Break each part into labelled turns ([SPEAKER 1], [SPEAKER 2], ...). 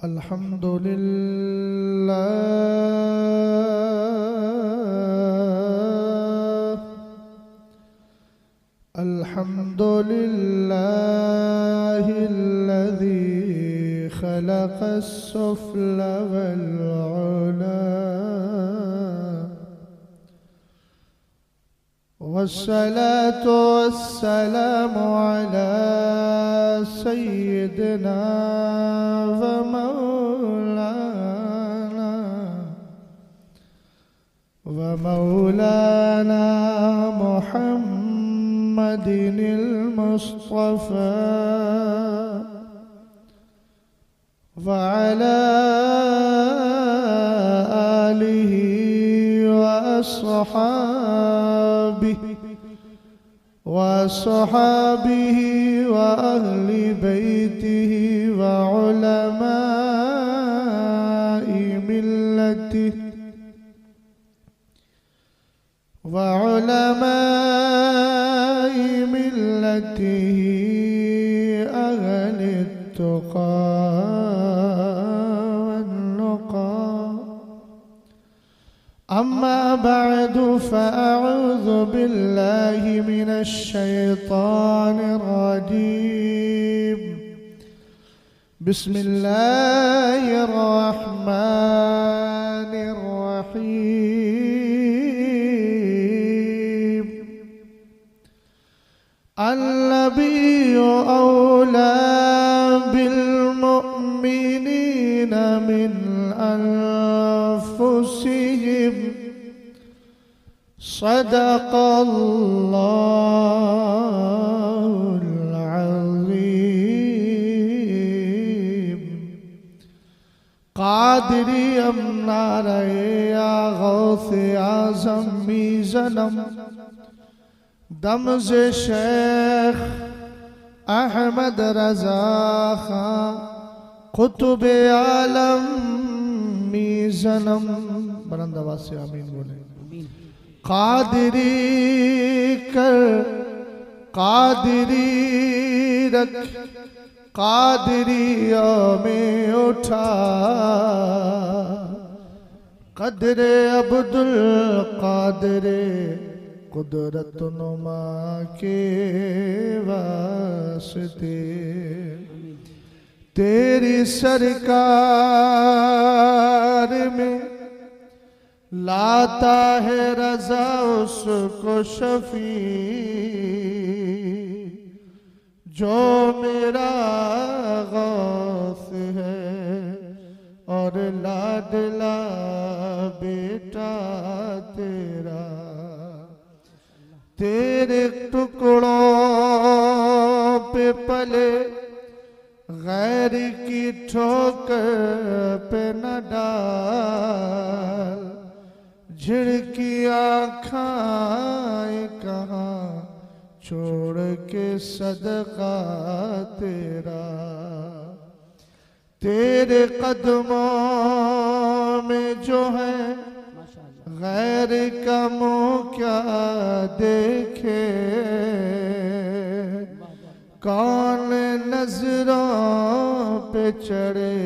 [SPEAKER 1] अल्हम्दुलिल्लाहिल्लज़ी खलक़स-सुफ़्ला वल-उला वस्सलातु वस्सलामु अला सय्यिदिना व मौलाना मुहम्मदिनिल मुस्तफ़ा व अला आलिहि व अस्हाबिहि व अहली बैतिहि व उलमाई मिल्लतिहि अहली तुक़ा वन्नुक़ा अम्मा बअदु फ़अऊज़ु बिल्लाहि मिनश शैतानिर रजीम बिस्मिल्लाहिर रहमानिर रहीम अन्नबिय्यु औला बिल मुअ्मिनीना मिन अनफुसिहिम सदक़ल्लाहुल अज़ीम। क़ादिरी अमनारे या गौसे आज़म मीज़नम दमज़े शेख अहमद रज़ा खां कुतुबे आलम मीज़नम बुलंद आवाज़ से आमीन बोले। क़ादिरी कर क़ादिरी रख क़ादिरियों में उठा क़द्रे अब्दुल क़ादिरे कुदरत नुमा के वास्ते तेरी सरकार में लाता है रजा उसको शफी जो मेरा गौस है और लाडला बेटा तेरा। तेरे टुकड़ों पे पले गैर की ठोकर पे न डाल झिड़की आँखें कहाँ छोड़ के सदका तेरा। तेरे कदमों में जो है गैर का मुँह क्या देखे कौन नजरों पे चढ़े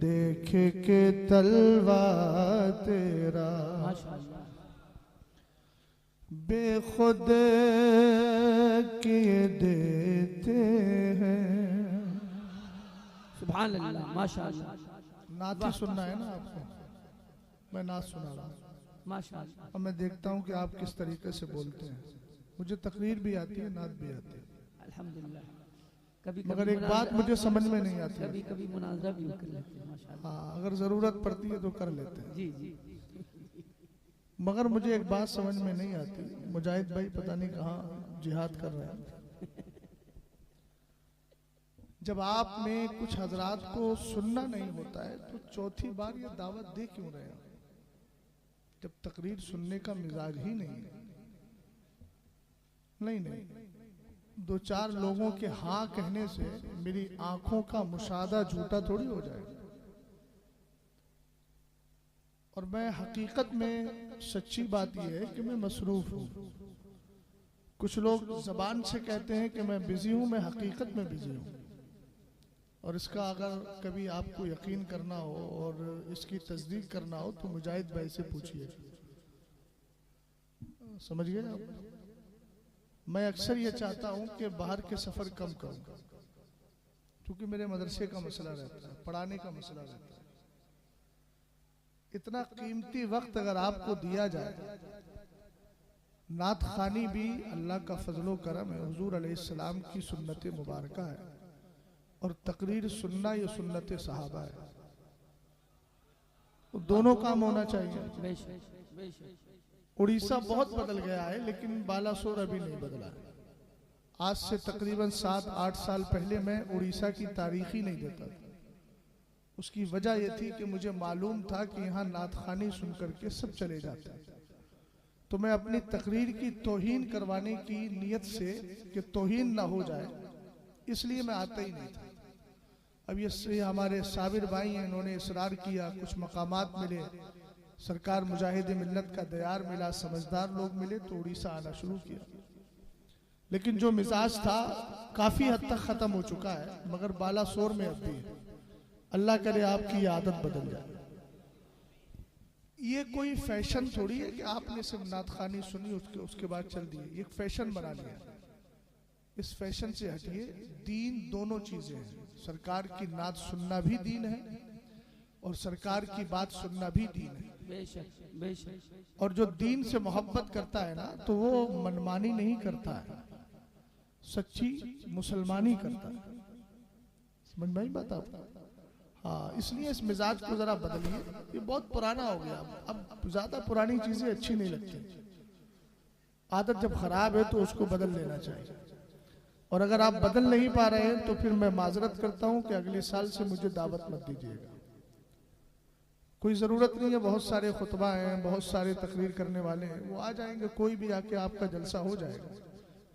[SPEAKER 1] देखे के तलवा तेरा। बेखुद किए देते हैं।
[SPEAKER 2] सुभान अल्लाह माशाअल्लाह।
[SPEAKER 1] नात ही सुनना है ना आपको, मैं नात सुना रहा हूँ
[SPEAKER 2] माशाअल्लाह।
[SPEAKER 1] और मैं देखता हूँ कि आप किस तरीके से बोलते हैं। मुझे तकरीर भी आती है, नात भी आती है
[SPEAKER 2] अल्हम्दुलिल्लाह। कभी
[SPEAKER 1] मगर एक बात मुझे समझ में नहीं आती।
[SPEAKER 2] कभी कभी मुनाज़रा भी कर लेते हैं माशाअल्लाह।
[SPEAKER 1] हाँ, अगर जरूरत पड़ती है तो कर लेते हैं।
[SPEAKER 2] जी जी
[SPEAKER 1] मगर मुझे एक बात समझ में नहीं आती, मुजाहिद भाई पता नहीं कहाँ जिहाद कर रहे हैं। जब आप में कुछ हजरात को सुनना नहीं होता है तो चौथी बार ये दावत दे क्यों रहे हैं, जब तकरीर सुनने का मिजाज ही नहीं है। नहीं नहीं, दो चार लोगों के हाँ कहने से मेरी आंखों का मुशाहदा झूठा थोड़ी हो जाएगा। और मैं हकीकत में सच्ची बात यह है कि मैं मसरूफ हूँ। कुछ लोग जबान से कहते हैं कि मैं बिजी हूँ, मैं हकीकत में बिजी हूँ। और इसका अगर कभी आपको यकीन करना हो और इसकी तस्दीक करना हो तो मुजाहिद भाई से पूछिए। समझ गए आप? मैं अक्सर ये चाहता हूं कि बाहर के सफर कम करूं, क्योंकि मेरे मदरसे का मसला रहता है, पढ़ाने का मसला रहता है। इतना कीमती वक्त अगर आपको दिया जाए, नात खानी भी अल्लाह का फजलो करम है, हुजूर अलैहिस्सलाम की सुन्नत मुबारका है, और तकरीर सुनना ये सुन्नत सहाबा है। तो दोनों काम होना चाहिए। उड़ीसा बहुत बदल गया है, लेकिन बालासोर अभी नहीं बदला है। आज से तकरीबन 7-8 साल पहले मैं उड़ीसा की तारीख ही नहीं देता था। उसकी वजह यह थी कि मुझे मालूम था कि यहाँ नात खानी सुन करके सब चले जाते हैं, तो मैं अपनी तकरीर की तौहीन करवाने की नीयत से कि तौहीन ना हो जाए, इसलिए मैं आता ही नहीं था। अब ये हमारे साबिर भाई हैं, इन्होंने इसरार किया, कुछ मकामात मिले, सरकार मुजाहिद मिल्लत का दयार मिला, समझदार लोग मिले, तो उड़ीसा आना शुरू किया। लेकिन जो मिजाज था काफी हद तक खत्म हो चुका है, मगर बालासोर में अब भी है। अल्लाह करे आपकी आदत बदल जाए। ये कोई फैशन थोड़ी है कि आपने सिर्फ नात खानी सुनी उसके बाद चल दिए, ये फैशन बना लिया। इस फैशन से हटिए। दीन दोनों चीजें हैं। सरकार की नात सुनना भी दीन है और सरकार की बात सुनना भी दीन है।
[SPEAKER 2] बेशक बेशक।
[SPEAKER 1] और जो दीन से मोहब्बत करता है ना, तो वो मनमानी नहीं करता है, सच्ची मुसलमानी करता है। समझ में आई बात आपको? हाँ, इसलिए इस मिजाज को जरा बदलिए। ये बहुत पुराना हो गया, अब ज्यादा पुरानी चीजें अच्छी नहीं लगती। आदत जब खराब है तो उसको बदल लेना चाहिए। और अगर आप बदल नहीं पा रहे हैं तो फिर मैं माजरत करता हूं कि अगले साल से मुझे दावत मत दीजिएगा। कोई जरूरत नहीं है, बहुत सारे खुतबा हैं, बहुत सारे तकरीर करने वाले हैं, वो आ जाएंगे, कोई भी आके आपका जलसा हो जाएगा।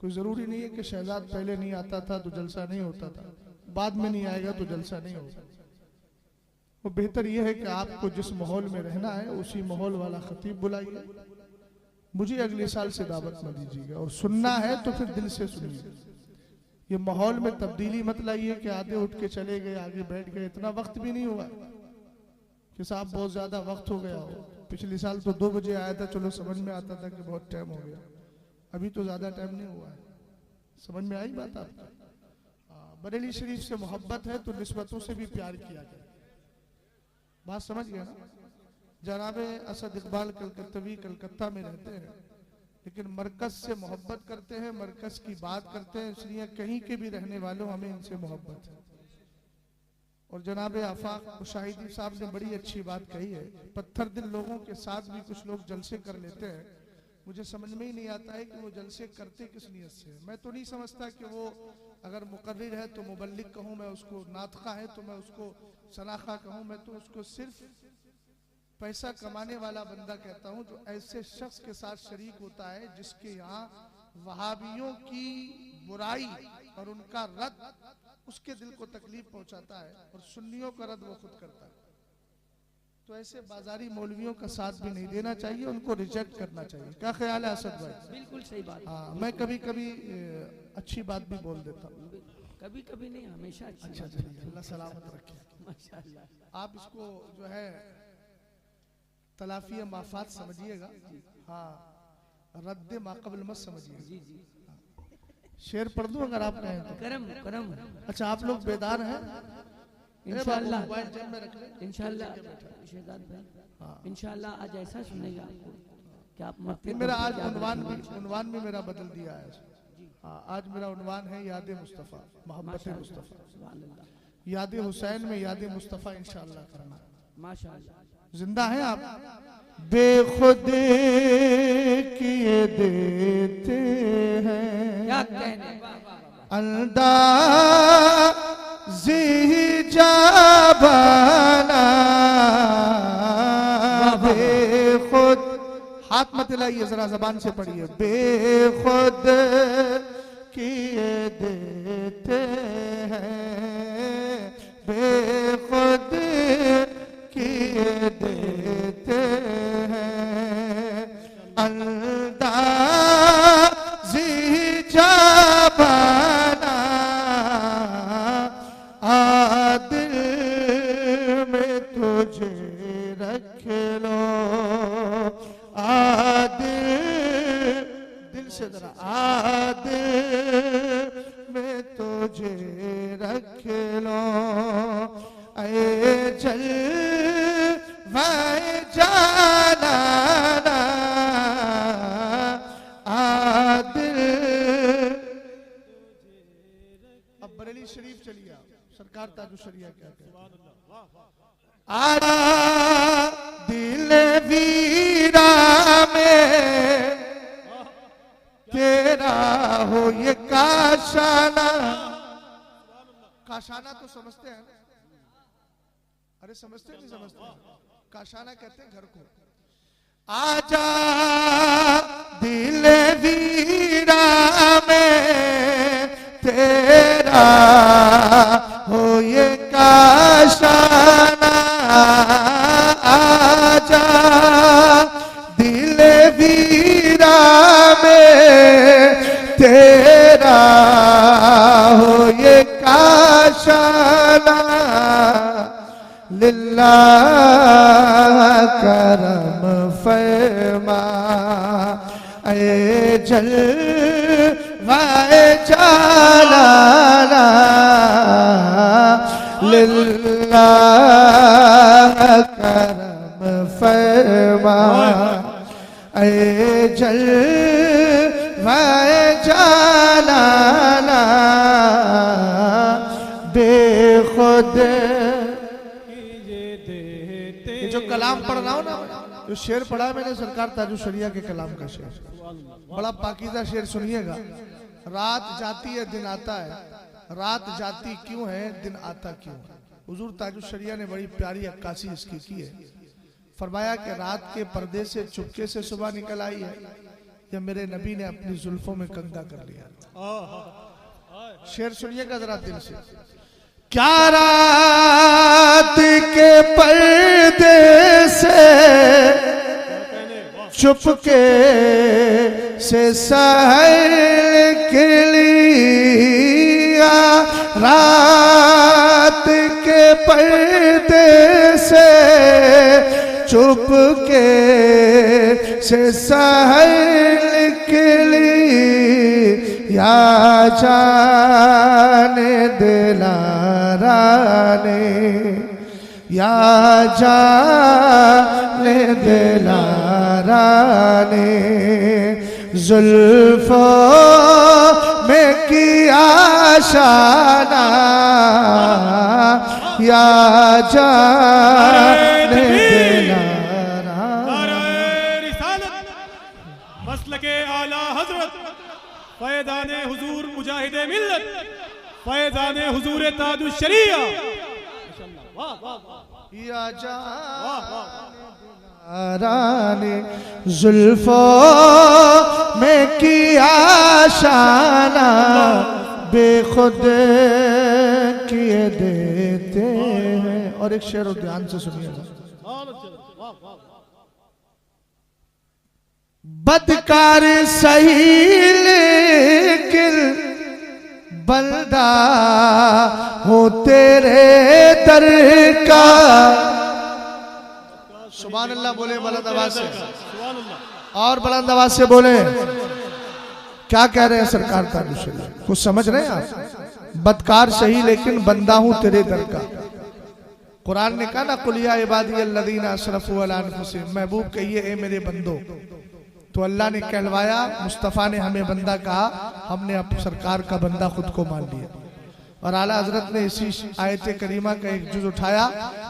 [SPEAKER 1] कोई जरूरी नहीं है कि शहजाद पहले नहीं आता था तो जलसा नहीं होता था, बाद में नहीं आएगा तो जलसा नहीं होगा। वो बेहतर यह है कि आपको जिस माहौल में रहना है उसी माहौल वाला खतीब बुलाइए। मुझे अगले साल से दावत न दीजिएगा, और सुनना है तो फिर दिल से सुनिए। ये माहौल में तब्दीली मत लाइए कि आधे उठ के चले गए, आगे बैठ गए। इतना वक्त भी नहीं हुआ कि साहब बहुत ज्यादा वक्त हो गया हो। पिछले साल तो 2 बजे आया था, चलो समझ में आता था कि बहुत टाइम हो गया। अभी तो ज्यादा टाइम नहीं हुआ है। समझ में आई बात आपको? बरेली शरीफ से मोहब्बत है तो निस्बतों से भी प्यार किया गया। बात समझ गया ना? जनाबे असद इकबाल कलकत्तवी कलकत्ता में रहते हैं, लेकिन मरकज से मोहब्बत करते हैं, मरकज की बात करते हैं, इसलिए कहीं के भी रहने वालों हमें इनसे मोहब्बत है। और जनाबे आफाक मुशाहिदी साहब ने बड़ी अच्छी बात कही है, पत्थर दिल लोगों के साथ भी कुछ लोग जलसे कर लेते हैं। मुझे समझ में ही नहीं आता है कि वो जलसे करते किस नियत से। मैं तो नहीं समझता कि वो अगर मुकर्रिर है तो मुबल्लिग कहूँ मैं उसको, नातखा है तो मैं उसको सनाखा कहूँ, मैं तो उसको सिर्फ पैसा कमाने वाला बंदा कहता हूँ, जो ऐसे शख्स के साथ शरीक होता है जिसके यहाँ वहाबियों की बुराई और उनका रद्द उसके दिल को तकलीफ पहुंचाता है, और सुन्नियों का रद्द वो खुद करता है। तो ऐसे बाजारी मौलवियों का साथ भी नहीं देना चाहिए, उनको रिजेक्ट करना चाहिए। क्या ख्याल है असद भाई?
[SPEAKER 2] बिल्कुल सही बात।
[SPEAKER 1] हाँ, मैं कभी कभी अच्छी बात भी बोल देता हूँ।
[SPEAKER 2] कभी कभी नहीं, हमेशा अच्छी
[SPEAKER 1] अच्छा
[SPEAKER 2] बात।
[SPEAKER 1] चलिए, अल्लाह सलामत रखे।
[SPEAKER 2] माशाअल्लाह।
[SPEAKER 1] आप इसको जो है तलाफी माफात समझिएगा, हाँ, रद्द माकबल मत समझिएगा।
[SPEAKER 2] जी जी।
[SPEAKER 1] शेर पढ़ दूं अगर आप कहें तो?
[SPEAKER 2] करम करम।
[SPEAKER 1] अच्छा, आप लोग बेदार हैं?
[SPEAKER 2] इंशाअल्लाह
[SPEAKER 1] मोबाइल जेब में रख लें।
[SPEAKER 2] इंशाअल्लाह शहजाद भाई, इंशाअल्लाह आज ऐसा सुनेगा आपको कि आप मरते
[SPEAKER 1] मेरा आज उन्वान भी मेरा बदल दिया है। हाँ, आज मेरा उन्वान है याद मुस्तफ़ा, मोहब्बत मुस्तफ़ा। याद हुसैन में याद मुस्तफ़ा इंशाअल्लाह करना।
[SPEAKER 2] माशाअल्लाह।
[SPEAKER 1] जिंदा हैं आप? बेखुद किए देते हैं,
[SPEAKER 2] क्या कहने,
[SPEAKER 1] अंदाज़ी जाबाना, बेखुद। हाथ मत हिलाइए, जरा जबान से पढ़िए। बेखुद किए देते हैं, बेखुद किए देते हैं, अंदाज़ी जाबाना खेलो ऐ जल वह जाना आदिल। अब बरेली शरीफ चलिए आप, सरकार ताजु शरिया क्या कहते आरा दिल वीरा में तेरा हो ये काशाना। काशाना तो समझते हैं ना? अरे समझते नहीं समझते? काशाना कहते हैं घर को। आजा दिल वीरा में तेरा हो ये काशाना। आजा दिल वीरा में तेरा हो ये काशाना। लिल्लाह करम फरमा ऐ जल वाए जालाला। लिल्लाह करम फरमा ऐ जल वाए जालाला। बेखुद जो कलाम पढ़ रहा हूँ ना, जो शेर पढ़ा है मैंने सरकार ताजु शरिया के कलाम का शेर, बड़ा पाकीज़ा शेर सुनिएगा। रात जाती है दिन आता है, रात जाती क्यों है दिन आता क्यों है। हुजूर ताजु शरिया ने बड़ी प्यारी अक्कासी इसकी की है। फरमाया कि रात के पर्दे से चुपके से सुबह निकल आई है या मेरे नबी ने अपनी जुल्फों में कंगा कर लिया। शेर सुनिएगा जरा दिल से। क्या रात के पर्दे से चुपके से सहर के लिया। रात के पर्दे से चुपके से सहर के लिया। जाने दिलाराने या जाने दिलाराने जुल्फों में किया शाना। या जाने दिलाराने।
[SPEAKER 3] मसलके आला हजरत फैज़ाने हुजूर मुजाहिदे मिल्लत फैज़ाने हुजूर ताजु शरिया।
[SPEAKER 1] या जाने जुल्फों में किया शाना। बेखुद किए देते हैं। और एक शेर और ध्यान से सुनिएगा। बदकार सही लेकिन बंदा हो तेरे दर का। सुभान अल्लाह बोले बुलंद आवाज से, और बुलंद आवाज से बोले। क्या कह रहे हैं सरकार ताजु शरिया? कुछ समझ रहे हैं आप? बदकार सही लेकिन बंदा हूं तेरे दर का। कुरान ने कहा ना कुलिया इबादी अल्लज़ीना असरफू अला अनफुसिहिम। महबूब कहिए ए मेरे बंदो। तो अल्लाह ने कहलवाया, मुस्तफ़ा ने हमें बंदा कहा, हमने अब सरकार का बंदा खुद को मान लिया। और आला हजरत ने इसी आयत करीमा का एक जुज उठाया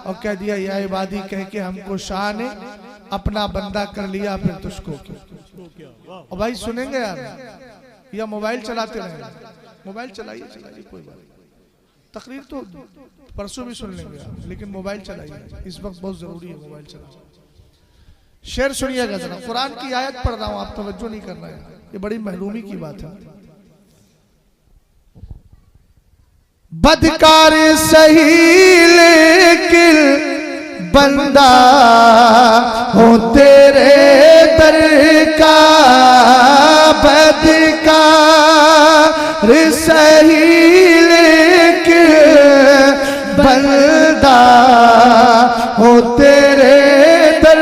[SPEAKER 1] और कह दिया या इबादी कह के हमको शाह ने अपना बंदा कर लिया, फिर तुझको क्यों। और भाई सुनेंगे यार या मोबाइल चलाते रहेंगे? मोबाइल चलाइए चलाइए कोई बात नहीं। तकरीर तो परसों भी सुन लेंगे आप, लेकिन मोबाइल चलाइए, इस वक्त बहुत जरूरी है मोबाइल चलाना। शेर सुनिएगा जरा। कुरान की आयत पढ़ रहा हूं, आप तवज्जो नहीं कर रहे हैं, ये बड़ी महरूमी की बात है। बदकार सही लेकिन बंदा हो तेरे दर का। बदकार सही लेकिन बंदा हो तेरे दर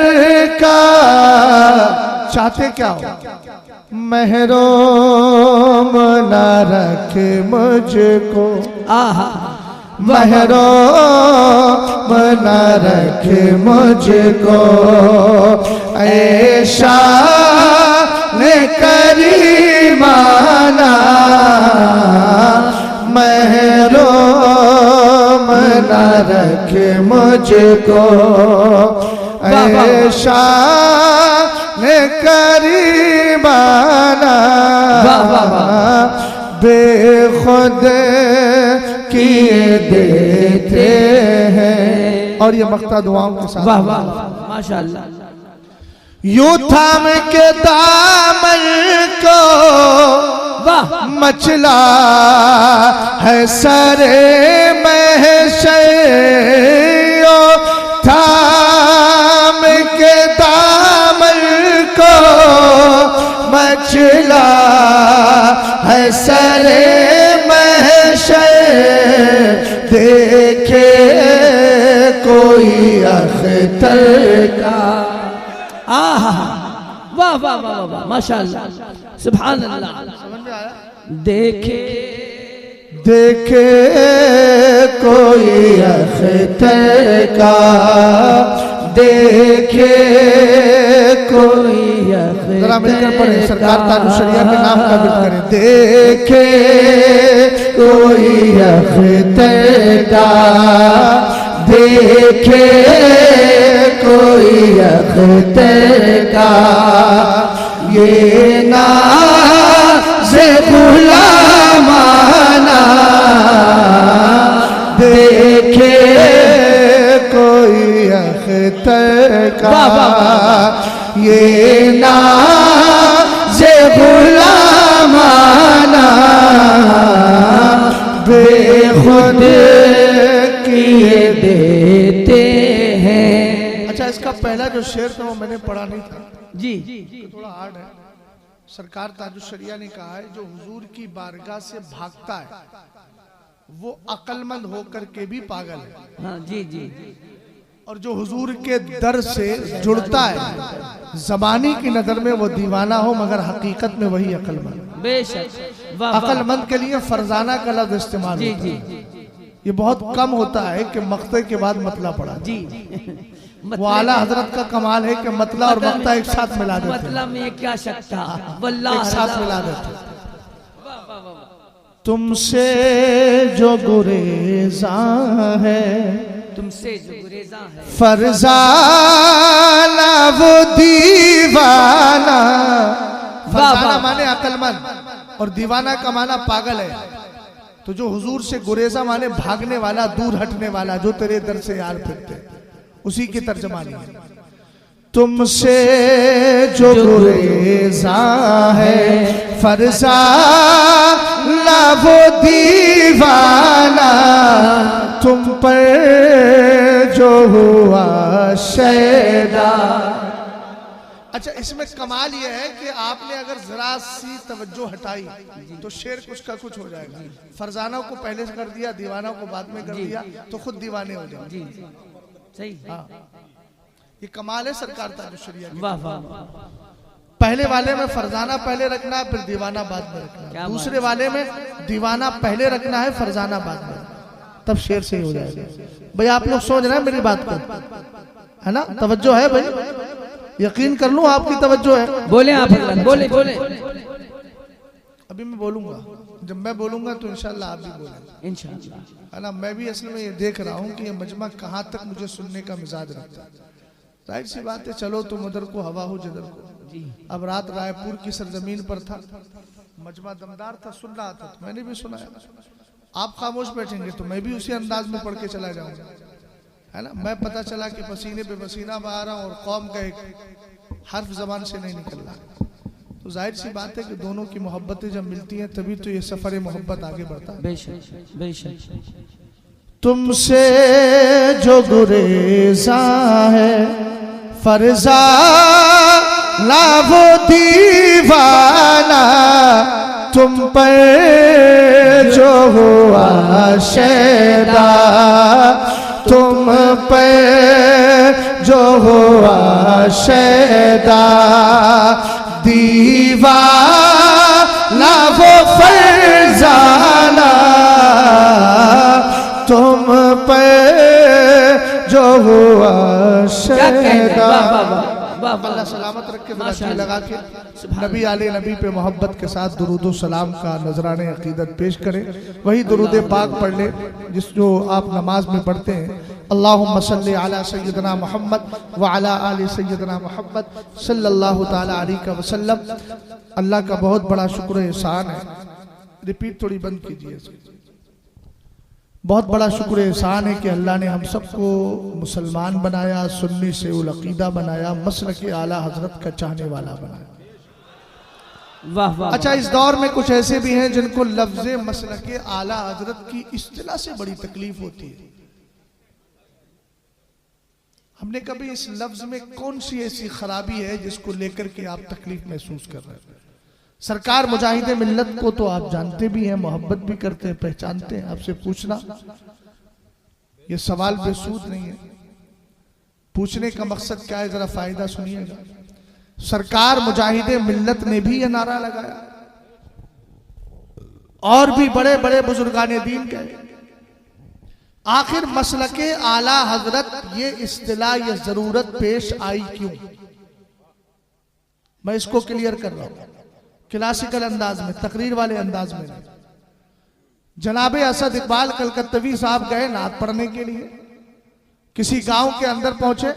[SPEAKER 1] का। चाहते क्या हो? महरूम न रख मुझको। आहा महरूम न रख मुझको, ऐशा ने करीमाना महरूम न रख मुझको, ऐशा ने करीमाना बेखुद किए देते हैं। और ये मक्ता दुआओं के साथ।
[SPEAKER 2] वाह वाह माशाअल्लाह।
[SPEAKER 1] यूं थाम के दामन को
[SPEAKER 2] वाह
[SPEAKER 1] मचला है सरे महशर, थाम के दामन को मचला है सरे महशर, देखे कोई अख्तर का।
[SPEAKER 2] आहा वाह वाह वाह वाह माशाअल्लाह सुभान अल्लाह। देखे
[SPEAKER 1] देखे कोई अख्तर का, देखे कोई अख्तर। जरा मिलकर पढ़े, सरकार ताजुश शरिया के नाम का विर्द करें। देखे कोई अख्तर का, देखे कोई अख्तर का, ये नाज़े गुलामाना, देखे कोई अख्तर का, ये नाज़े गुलामाना, बेखुद किए देते हैं। अच्छा, इसका पहला जो शेर था वो मैंने पढ़ा नहीं था
[SPEAKER 2] जी,
[SPEAKER 1] थोड़ा हार्ड है। सरकार ताजुश शरिया ने कहा है जो हुजूर की बारगाह से भागता है वो अक्लमंद होकर के भी पागल है,
[SPEAKER 2] हाँ जी जी।
[SPEAKER 1] और जो हुजूर के दर से जुड़ता है ज़बानी की नजर में वो दीवाना हो मगर हकीकत में वही अक्लमंद।
[SPEAKER 2] बेशक वाह
[SPEAKER 1] अक्लमंद के लिए फरजाना का लफ्ज़ इस्तेमाल
[SPEAKER 2] जी
[SPEAKER 1] होता
[SPEAKER 2] जी
[SPEAKER 1] है। ये बहुत कम होता है कि मक्ते के बाद मतला पड़ा
[SPEAKER 2] जी।
[SPEAKER 1] वो आला हजरत का कमाल है कि मतला और मक्ता एक साथ मिला देते हैं,
[SPEAKER 2] मतलब में क्या शक था, वल्लाह
[SPEAKER 1] एक साथ मिला देते हैं। तुमसे जो गुरेज़ा है,
[SPEAKER 2] तुमसे जो गुरेज़ा है,
[SPEAKER 1] फरजाना वो दीवाना। फरजाना माने अक्लमंद और दीवाना का माना पागल है। तो जो हुजूर से गुरेज़ा माने भागने वाला, दूर हटने वाला, जो तेरे दर से यार फिरते, उसी की तर्जमानी है। तुमसे जो गुरेज़ा है, फरजाना वो दीवाना, तुम पर जो हुआ शैदा। अच्छा, इसमें कमाल ये है कि आपने अगर जरा सी तवज्जो हटाई तो शेर कुछ का कुछ हो जाएगा। फरजाना को पहले से कर दिया, दीवाना को बाद में कर दिया, तो खुद दीवाने हो जाओ।
[SPEAKER 2] जी सही।
[SPEAKER 1] हाँ, ये कमाल है सरकार ताजुश शरिया की।
[SPEAKER 2] वाह वाह
[SPEAKER 1] पहले वाले में फरजाना पहले रखना है, फिर दीवाना बाद में रखना है। दूसरे वाले में दीवाना पहले रखना है, फरजाना बाद में, तब शेर से ही हो जाएगा। भाई आप लोग समझ रहे हैं मेरी बात को, है ना? तवज्जो है भाई, यकीन कर लूं आपकी तवज्जो है।
[SPEAKER 2] बोले आप, बोले बोले।
[SPEAKER 1] अभी मैं बोलूंगा, जब मैं बोलूंगा तो इंशाल्लाह आप भी बोलेंगे
[SPEAKER 2] इंशाल्लाह,
[SPEAKER 1] है ना? मैं भी असल में ये देख रहा हूँ कि ये मजमा कहाँ तक मुझे सुनने का मिजाज रखता है। जाहिर सी बात है, चलो तुम उधर को हवा हो जिधर को। अब रात रायपुर की सरजमीन पर था, मजमा दमदार था, सुन रहा था, तो मैंने भी सुनाया। आप खामोश बैठेंगे तो मैं भी उसी अंदाज में पढ़ के चला जाऊंगा, है ना? मैं पता चला कि पसीने पे पसीना बहा रहा हूँ और कौम का एक हर्फ जबान से नहीं निकल रहा, तो जाहिर सी बात है कि दोनों की मोहब्बतें जब मिलती हैं तभी तो ये सफर मोहब्बत आगे बढ़ता है।
[SPEAKER 2] बेशक बेशक।
[SPEAKER 1] तुमसे जो गुरेज़ा है, फरजाना वो दीवाना, तुम पर जो हुआ शैदा, तुम पर जो हुआ शैदा, दीवाना वो फरजाना, तुम हम पे जो हुआ शैदा। अल्लाह सलामत रखे, जी लगा के नबी आले नबी पे मोहब्बत के साथ दुरूद सलाम का नजराने अकीदत पेश करें। वही दुरूद पाक पढ़ ले जिस जो आप नमाज में पढ़ते हैं। अल्लाहुम्मा सल्ली अला सय्यदना मोहम्मद व अला आलि सय्यदना मोहम्मद सल्लल्लाहु ताला अलैहि वसल्लम। अल्लाह का बहुत बड़ा शुक्र एहसान है। रिपीट थोड़ी बंद कीजिए। बहुत बड़ा शुक्र एहसान है कि अल्लाह ने हम सबको मुसलमान बनाया, सुन्नी से उल अकीदा बनाया, मसलक आला हजरत का चाहने वाला बनाया।
[SPEAKER 2] वाह वाह।
[SPEAKER 1] अच्छा, इस दौर में कुछ ऐसे भी हैं जिनको लफ्ज मसलक आला हजरत की इस्तिलाह से बड़ी तकलीफ होती है। हमने कभी इस लफ्ज में कौन सी ऐसी खराबी है जिसको लेकर के आप तकलीफ महसूस कर रहे हैं? सरकार मुजाहिदे मिल्लत को तो आप जानते भी हैं, मोहब्बत भी करते हैं, पहचानते हैं। आपसे पूछना ये सवाल बेसूद नहीं है। पूछने का मकसद क्या है, जरा फायदा सुनिएगा। सरकार मुजाहिदे मिल्लत ने भी ये नारा लगाया और भी बड़े बड़े बुजुर्गाने दीन कहे। आखिर मसलके आला हजरत ये इस्तिलाह, ये जरूरत पेश आई क्यों? मैं इसको क्लियर कर रहा हूं क्लासिकल अंदाज में, तकरीर वाले अंदाज में। जनाबे असद इकबाल कलकत्तवी साहब गए नात पढ़ने के लिए, किसी गांव के अंदर पहुंचे।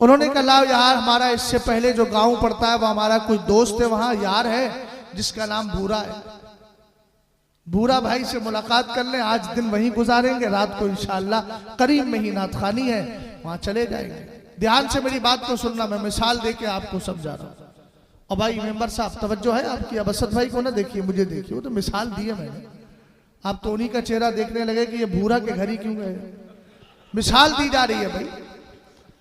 [SPEAKER 1] उन्होंने कहा लाओ यार, हमारा इससे पहले जो गांव पड़ता है वो हमारा कोई दोस्त है वहां, यार है जिसका नाम भूरा है। भूरा भाई से मुलाकात कर लें, आज दिन वहीं गुजारेंगे, रात को इंशाअल्लाह करीब में ही नात खानी है, वहां चले जाएंगे। ध्यान से मेरी बात को सुनना, मैं मिसाल देके आपको समझा रहा हूं। और भाई मेंबर साहब तवज्जो है आपकी, अब असद भाई को ना देखिए, मुझे देखिए। वो तो मिसाल दी है मैंने, आप तो उन्हीं का चेहरा देखने लगे कि ये भूरा के घर ही क्यों गए। मिसाल दी जा रही है भाई।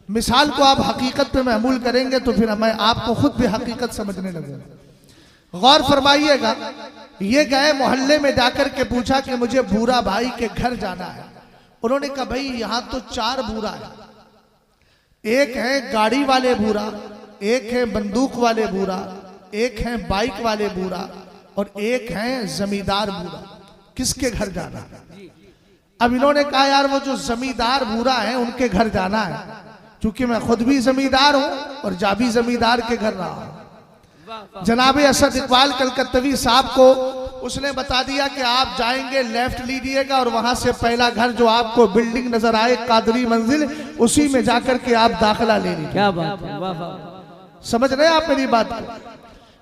[SPEAKER 1] मिसाल को आप हकीकत पे महमूल करेंगे तो फिर मैं आपको खुद भी हकीकत समझने लगूंगा। गौर फरमाइएगा, ये गए मोहल्ले में जाकर के पूछा कि मुझे भूरा भाई के घर जाना है। उन्होंने कहा भाई यहां तो 4 भूरा है, एक है गाड़ी वाले भूरा, एक है बंदूक वाले भूरा, एक है बाइक वाले भूरा और एक है जमींदार भूरा। किसके घर जाना है? अब इन्होंने कहा यार वो जो जमींदार भूरा है उनके घर जाना है, क्योंकि मैं खुद भी जमींदार हूं और जा भी जमींदार के घर रहा हूं। जनाबे असद इकबाल कलकत्तवी साहब को उसने बता दिया कि आप जाएंगे, लेफ्ट लीजिएगा और वहां से पहला घर जो आपको बिल्डिंग नजर आए कादरी मंजिल, उसी में जाकर के आप दाखिला ले लीजिए।
[SPEAKER 2] क्या बात है, वाह वाह।
[SPEAKER 1] समझ रहे हैं आप मेरी बात को?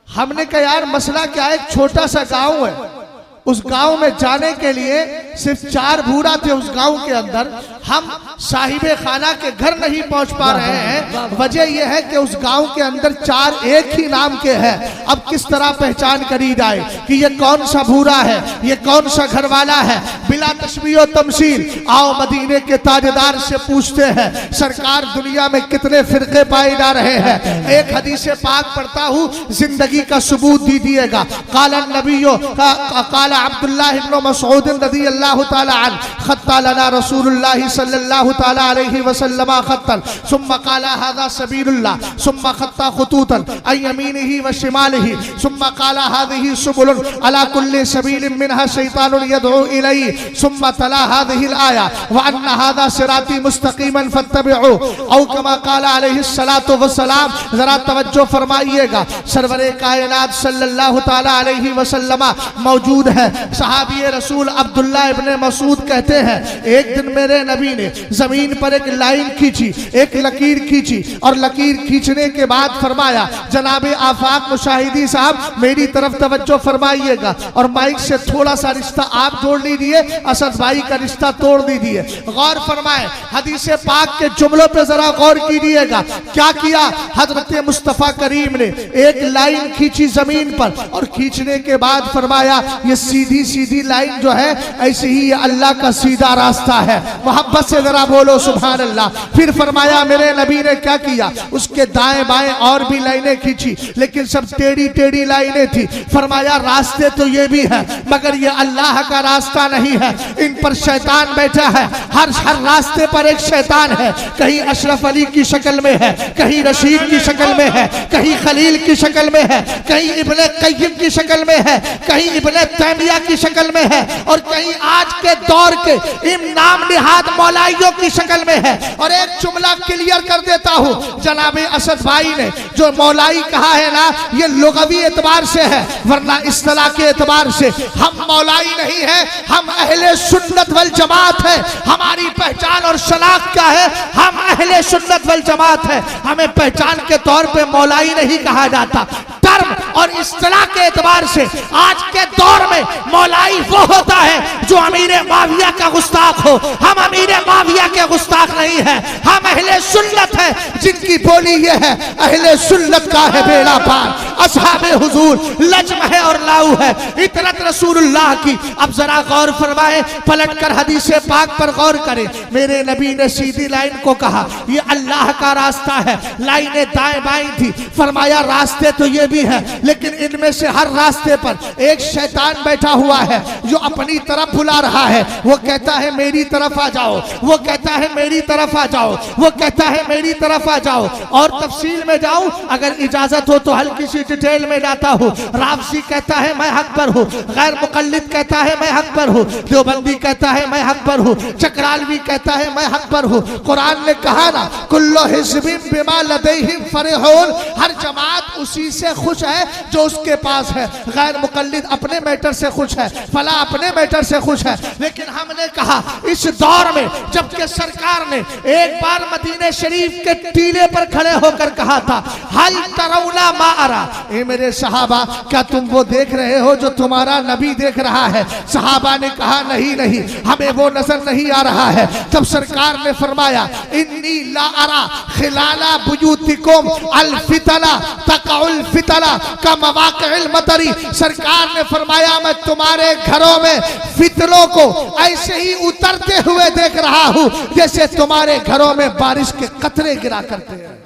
[SPEAKER 1] हमने कहा यार मसला क्या है, छोटा सा गांव है, उस गांव में जाने के लिए सिर्फ 4 भूरा थे उस गांव के अंदर। हम साहिबे खाना के घर नहीं पहुंच पा रहे हैं। वजह यह है कि उस गांव के अंदर 4 एक ही नाम के हैं। अब किस तरह पहचान करी जाए कि ये कौन सा भूरा है, ये कौन सा घर वाला है? बिला तशबीह तमसील आओ मदीने के ताजदार से पूछते हैं, सरकार दुनिया में कितने फिरके पाए जा रहे हैं? एक हदीस पाक पढ़ता हूं, जिंदगी का सबूत दीजिएगा। काला नबियो काला अब्दुल्लाह इब्न मसऊद रज़ियल्लाहु ताला अन्हु खत्ता लना रसूलुल्लाह सल्लल्लाहु ताला अलैहि वसल्लम खत्तन सुम्मा काला हादा सबीलुल्लाह सुम्मा खत्ता खुतूतन अन यमीनिही व शिमालिही सुम्मा काला हादिही सुबुलुन अला कुल्ली सबीलिन मिनहा शैतानुन यदउ इलैहि सुम्मा तला हादिही आया व अन्ना हादा सिराती मुस्तकीमन फत्तबिउ औ कमा काला अलैहि सलातु व सलाम। जरा तवज्जो फरमाइएगा, सरवरे कायनात सल्लल्लाहु ताला अलैहि वसल्लम मौजूद है। सहाबी रसूल अब्दुल्लाह इब्ने मसूद कहते हैं, एक दिन मेरे नबी ने जमीन पर एक लाइन खींची, एक लकीर खींची और लकीर खींचने के बाद फरमाया, जनाबे आफाक मुशाहिदी साहब मेरी तरफ तवज्जो फरमाइएगा और माइक से थोड़ा सा रिश्ता आप जोड़ लीजिए, असद भाई का रिश्ता तोड़ दीजिए। गौर फरमाए, हदीस पाक के जुमलों पे जरा गौर कीजिएगा। क्या किया हजरत मुस्तफा करीम ने? एक लाइन खींची जमीन पर और खींचने के बाद फरमाया, ये सीधी सीधी लाइन जो है ऐसे ही ये अल्लाह का सीधा रास्ता है। मोहब्बत मोहब्बत से जरा बोलो सुभान अल्लाह। फिर फरमाया मेरे नबी ने क्या किया, उसके दाएं बाएं और भी लाइनें खींची, लेकिन सब टेढ़ी टेढ़ी लाइनें थी। फरमाया रास्ते तो ये भी है मगर ये अल्लाह का रास्ता नहीं है, इन पर शैतान बैठा है। हर रास्ते पर एक शैतान है, कहीं अशरफ अली की शक्ल में है, कहीं रशीद की शक्ल में है, कहीं खलील की शक्ल में है, कहीं इब्ने क़य्यिम की शक्ल में है, कहीं इब्ने तैमिया की शक्ल में है, और कहीं आज के दौर के इन नाम निहाद मौलाइयों की शक्ल में है। और एक जुमला क्लियर कर देता हूं, जनाबे असद भाई ने जो मौलाई कहा है ना, ये लुग़वी एतबार से है, वरना इस्तिलाह के एतबार से हम मौलाई नहीं है, हम अहले सुन्नत वल जमात है। हमारी पहचान और शनाख्त क्या है, हम अहले सुन्नत वल जमात है। हमें पहचान के तौर पे मौलाई नहीं कहा जाता। टर्म और इस्तिलाह के एतबार से आज के दौर में मौलाई वो होता है जो अमीर माविया का गुस्ताख हो। हम अमीर माविया के गुस्ताख नहीं है, हम अहले सुन्नत है, जिनकी बोली ये है अहले सुन्नत का है बेड़ा पार, असहाबे हुजूर लज्म है और लाऊ है, इतरत रसूलुल्लाह की। अब जरा गौर फरमाए, पलट कर हदीसे पाक पर गौर करें। मेरे नबी ने सीधी लाइन को कहा ये अल्लाह का रास्ता है, लाइनें दाएं बाएं थी। फरमाया रास्ते तो ये भी है, लेकिन इनमें से हर रास्ते पर एक शैतान बैठा हुआ है जो अपनी तरफ बुला रहा है। वो कहता है मेरी तरफ आ जाओ, वो कहता है मेरी तरफ आ जाओ, वो कहता है मेरी तरफ आ जाओ। और तफसील में जाऊं, अगर इजाजत हो तो हल्की सी डिटेल में जाता हूं। राफसी कहता है मैं हक पर हूं, गैर मुकल्लिद कहता है मैं हक पर हूं, देवबंदी कहता है मैं हक पर हूं, चकरालवी कहता है मैं हक पर हूं। कुरान ने कहा ना कुल्लु हिज़्बिन बिमा लदैहिम फरिहून, हर जमात उसी से खुश है जो उसके पास है। गैर मुकल्लिद अपने मैटर से खुश है, फला अपने मैटर से खुश है। लेकिन हमने कहा इस दौर में जबकि सरकार ने एक बार मदीने शरीफ के टीले पर खड़े होकर कहा था हल तरौना मा अरा, ए मेरे सहाबा क्या तुम वो देख रहे हो जो तुम्हारा नबी देख रहा है? सहाबा ने कहा नहीं नहीं, हमें वो नजर नहीं आ रहा है। तब सरकार ने फरमाया इन्नी ला अरा खिलाला बुयूतिकुम अल फितना तकउल फितना का मवाक़िल मतरी। सरकार ने फरमाया मैं तुम्हारे घरों में फितनों को ऐसे ही उतरते हुए देख रहा हूं जैसे तुम्हारे घरों में बारिश के कतरे गिरा करते हैं।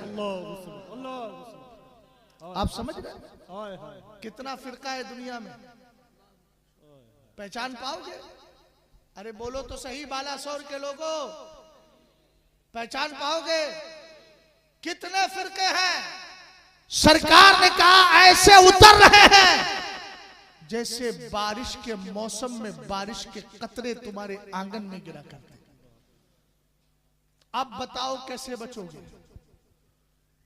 [SPEAKER 1] आप समझ रहे कितना फिरका है दुनिया में? पहचान पाओगे? अरे बोलो तो सही बालासोर के लोगों, पहचान पाओगे? कितने फिरके हैं? सरकार ने कहा ऐसे उतर रहे हैं जैसे बारिश के मौसम में बारिश के कतरे तुम्हारे आंगन में गिरा करते। अब बताओ कैसे बचोगे?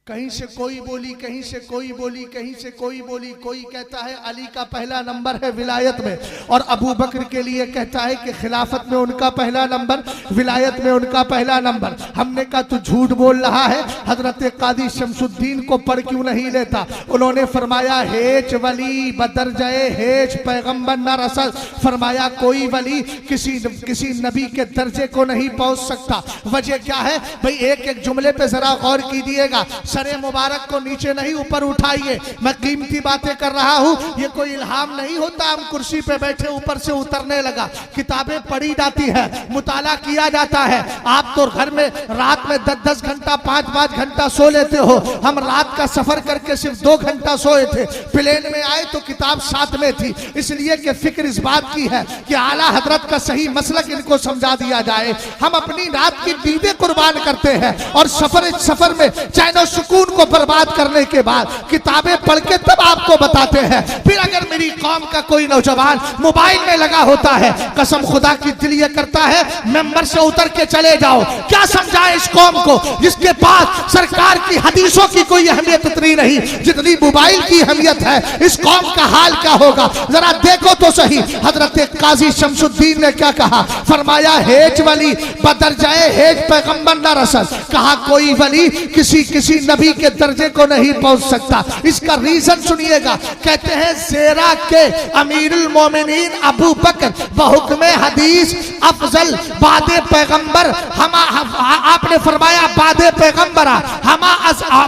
[SPEAKER 1] कहीं से कोई बोली, कहीं से कोई बोली, कहीं से कोई बोली। कोई कहता है अली का पहला नंबर है विलायत में, और अबू बकर के लिए कहता है कि खिलाफत में उनका पहला नंबर, विलायत में उनका पहला नंबर। हमने कहा तू झूठ बोल रहा है, हजरत कादी शमसुद्दीन को पढ़ क्यों नहीं लेता? उन्होंने फरमाया हेच वली बदर जाए हेच पैगंबर न रसल। फरमाया कोई वली किसी नबी के दर्जे को नहीं पहुंच सकता। वजह क्या है भाई? एक एक जुमले पे जरा गौर कीजिएगा। सरे मुबारक को नीचे नहीं ऊपर उठाइए, मैं कीमती बातें कर रहा हूं, ये कोई इल्हाम नहीं होता हम कुर्सी पे बैठे ऊपर से उतरने लगा। किताबें पढ़ी जाती है, मुताला किया जाता है। आप तो घर में रात में 10-10 घंटा 5-5 घंटा सो लेते हो, हम रात का सफर करके सिर्फ 2 घंटा सोए थे। प्लेन में आए तो किताब साथ में थी, इसलिए कि फिक्र इस बात की है कि आला हजरत का सही मसलक इनको समझा दिया जाए। हम अपनी रात की नींदें कुर्बान करते हैं और सफर में चैन सुकून को बर्बाद करने के बाद किताबें पढ़ के तब आपको बताते हैं। फिर अगर मेरी कौम का कोई नौजवान मोबाइल में लगा होता है, कसम खुदा की दिल ये करता है मेंबर से उतर के चले जाओ। क्या समझाए इस कौम को जिसके पास सरकार की हदीसों की कोई अहमियत इतनी नहीं जितनी मोबाइल की अहमियत है? इस कौम का हाल क्या होगा जरा देखो तो सही। हजरत काजी शमसुद्दीन ने क्या कहा? फरमाया हेज वली बदर जाए हेज पैगंबर न रसल। कहा कोई वली किसी नबी के दर्जे को नहीं पहुंच सकता। इसका रीजन सुनिएगा। कहते हैं ज़ेरा के अमीरुल मोमिनीन अबू बकर बहुक्मे हदीस अफजल बादे पैगंबर आपने फरमाया बादे पैगंबरा हमा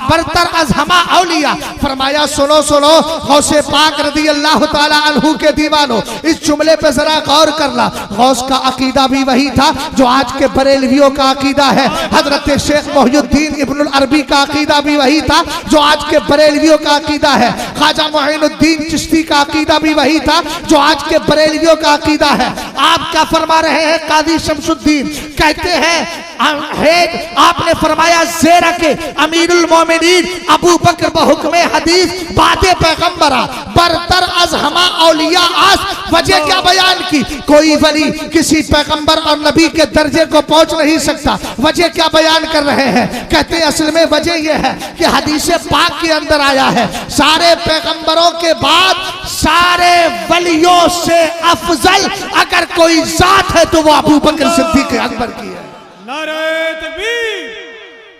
[SPEAKER 1] बरतर अज हमा औलिया। फरमाया सुनो सुनो गौसे पाक रदी अल्लाह ताला अन्हु के दीवानो, इस जुमले पे जरा गौर करना। गौस का अकीदा भी वही था जो आज के बरेलवियों का अकीदा है। हजरत शेख मोहिउद्दीन इब्नुल अरबी का अकीदा भी वही था जो आज के बरेलवियों का अकीदा है। ख्वाजा मोइनुद्दीन चिश्ती का अकीदा भी वही था जो आज के बरेलवियों का अकीदा है। आप क्या फरमा रहे हैं? काजी शमसुद्दीन कहते हैं आपने फरमाया ज़ेरा के अमीरुल मोमिनीन अबू बकर बहुक्मे हदीस बादे पैगंबरा बरतर अज हमा औलिया आस। वजह क्या बयान की? कोई वली किसी पैगंबर और नबी के दर्जे को पहुंच नहीं सकता। वजह क्या बयान कर रहे हैं? कहते हैं असल में वजह यह है कि हदीस पाक के अंदर आया है सारे पैगंबरों के बाद सारे वलियों से अफजल अगर कोई जात है तो वो अबू बकर सिद्दीक अकबर की है।
[SPEAKER 3] नारे तकबीर,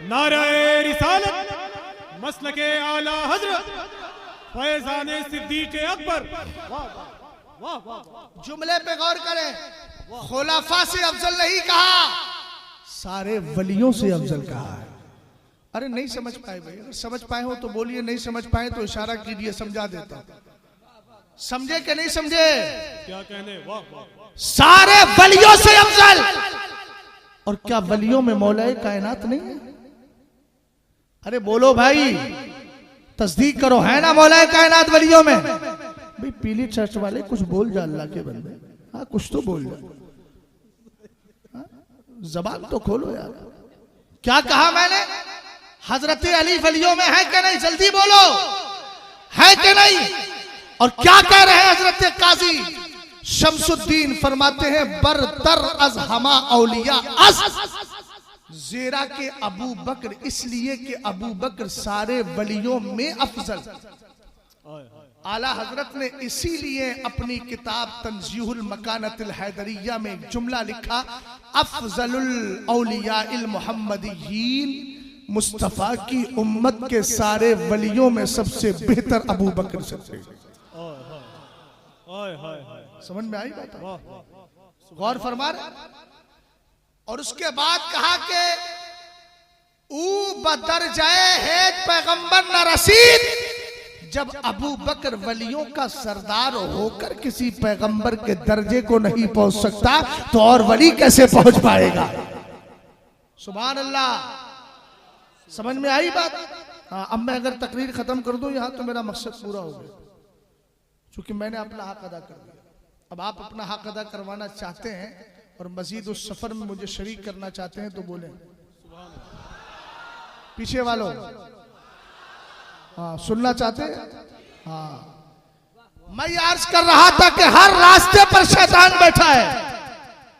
[SPEAKER 3] नारे रिसालत, मसलके आला हजरत फैजाने सिद्दीक अकबर। वाह वाह वाह।
[SPEAKER 1] जुमले पे गौर करें, खुलाफा से अफजल नहीं कहा, सारे वलियों से अफजल कहा है। अरे नहीं समझ पाए भाई, अगर समझ पाए हो तो बोलिए, नहीं समझ पाए तो इशारा कीजिए, समझा देता हूं। समझे कि नहीं समझे?
[SPEAKER 3] क्या कहने? वाह वाह।
[SPEAKER 1] सारे वलियों से अफजल। और क्या वलियों में मौलाए कायनात नहीं है? अरे बोलो भाई, तस्दीक करो, है ना मौलाए कायनात वलियों में? भाई पीली चर्च वाले कुछ बोल जा अल्लाह के बंदे, हाँ कुछ तो बोल जा, जबान तो खोलो यार। क्या कहा मैंने? हजरत अली वलियों में है कि नहीं? जल्दी बोलो, है कि नहीं? और क्या कह रहे हैं हजरत काजी शमसुद्दीन? फरमाते हैं बरतर अज हमा औलिया अस ज़ेरा के अबू बकर, इसलिए कि अबू बकर सारे वलियों में अफजल। आला हजरत ने इसीलिए अपनी किताब तंज़ीहुल मकानतिल हैदरिया में एक जुमला लिखा, अफजलुल औलियाइल मुहम्मदियीन, मुस्तफा की उम्मत के सारे वलियों में सबसे बेहतर अबू बकर सिद्दीक। समझ में आई बात? गौर फरमा रहे। और उसके बाद कहा कि ऊ बदर जाए है पैगंबर न रसीद। जब अबू बकर वलियों का सरदार होकर किसी पैगंबर के दर्जे को नहीं पहुंच सकता तो और वली कैसे पहुंच पाएगा? सुभान अल्लाह। समझ में आई बात? हाँ, अब मैं अगर तकरीर खत्म कर दूं यहां तो मेरा मकसद पूरा हो गया, क्योंकि मैंने अपना हक अदा कर दिया। अब आप अपना हक अदा करवाना चाहते हैं और मजीद उस सफर में मुझे शरीक करना चाहते हैं तो बोलें। पीछे वालों, हाँ सुनना चाहते हैं? हाँ, मैं अर्ज कर रहा था कि हर रास्ते पर शैतान बैठा है।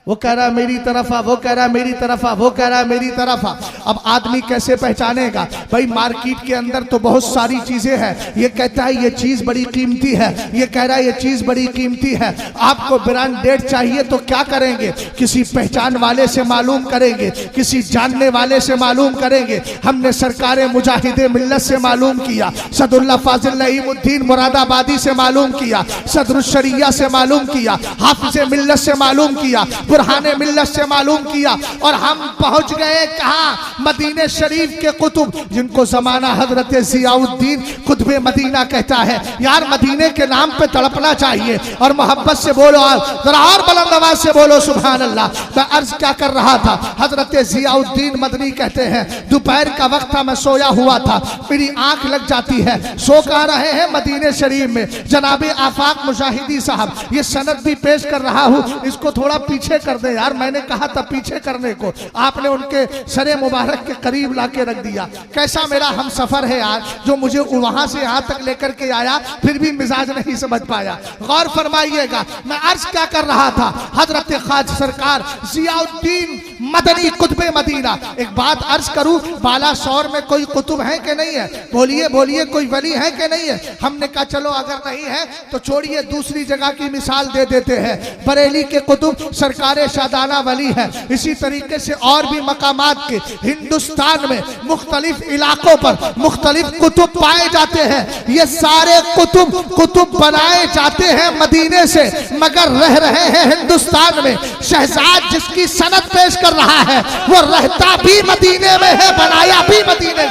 [SPEAKER 1] वो कह रहा मेरी तरफ आ, वो कह रहा मेरी तरफ आ, वो कह रहा मेरी तरफ आ। अब आदमी कैसे पहचानेगा? भाई मार्केट के अंदर तो बहुत सारी चीजें हैं। ये कहता है ये चीज बड़ी कीमती है, ये कह रहा है ये चीज बड़ी कीमती है। आपको ब्रांडेड चाहिए तो क्या करेंगे? किसी पहचान वाले से मालूम करेंगे, किसी जानने वाले से मालूम करेंगे। हमने सरकारे मुजाहिदे मिल्लत से मालूम किया, सदुल्ला फाजिल नईमुद्दीन मुरादाबादी से मालूम किया, सदरुशरिया से मालूम किया, हाफिज मिल्लत से मालूम किया, बुरहाने मिल्लत से मालूम किया, और हम पहुंच गए कहां? मदीने शरीफ के कुतुब, जिनको जमाना हजरत जियाउद्दीन कुतुबे मदीना कहता है। यार मदीने के नाम पे तड़पना चाहिए और मोहब्बत से बोलो, जरा और बुलंद आवाज से बोलो सुभान अल्लाह। मैं अर्ज क्या कर रहा था? हजरत जियाउद्दीन मदनी कहते हैं दोपहर का वक्त था, मैं सोया हुआ था, मेरी आंख लग जाती है। सो कह रहे हैं मदीने शरीफ में जनाबे आफाक मुजाहिदी साहब, ये सनद भी पेश कर रहा हूं, इसको थोड़ा पीछे कर दे यार। मैंने कहा था पीछे करने को, आपने उनके सरे मुबारक के करीब लाके रख दिया। कैसा मेरा हम सफर है यार, जो मुझे वहां से यहां तक लेकर के आया, फिर भी मिजाज नहीं समझ पाया। गौर फरमाइएगा, मैं अर्ज क्या कर रहा था? हजरत खाज सरकार जियाउद्दीन मदनी कुतुब मदीना। एक बात अर्ज करूं, बालासोर में कोई कुतुब है कि नहीं है? बोलिए बोलिए, कोई वली है कि नहीं है? हमने कहा चलो अगर नहीं है तो छोड़िए, दूसरी जगह की मिसाल दे देते हैं। बरेली के कुतुब सरकारे शादाना वली है। इसी तरीके से और भी मकामात के हिंदुस्तान में मुख्तलिफ इलाकों पर मुख्तलिफ कुतुब पाए जाते हैं। ये सारे कुतुब बनाए जाते हैं मदीने से, मगर रह रहे हैं हिंदुस्तान में। शहजाद जिसकी सनद पेश कर रहा है वो रहता भी मदीने में है, बनाया भी मदीने में।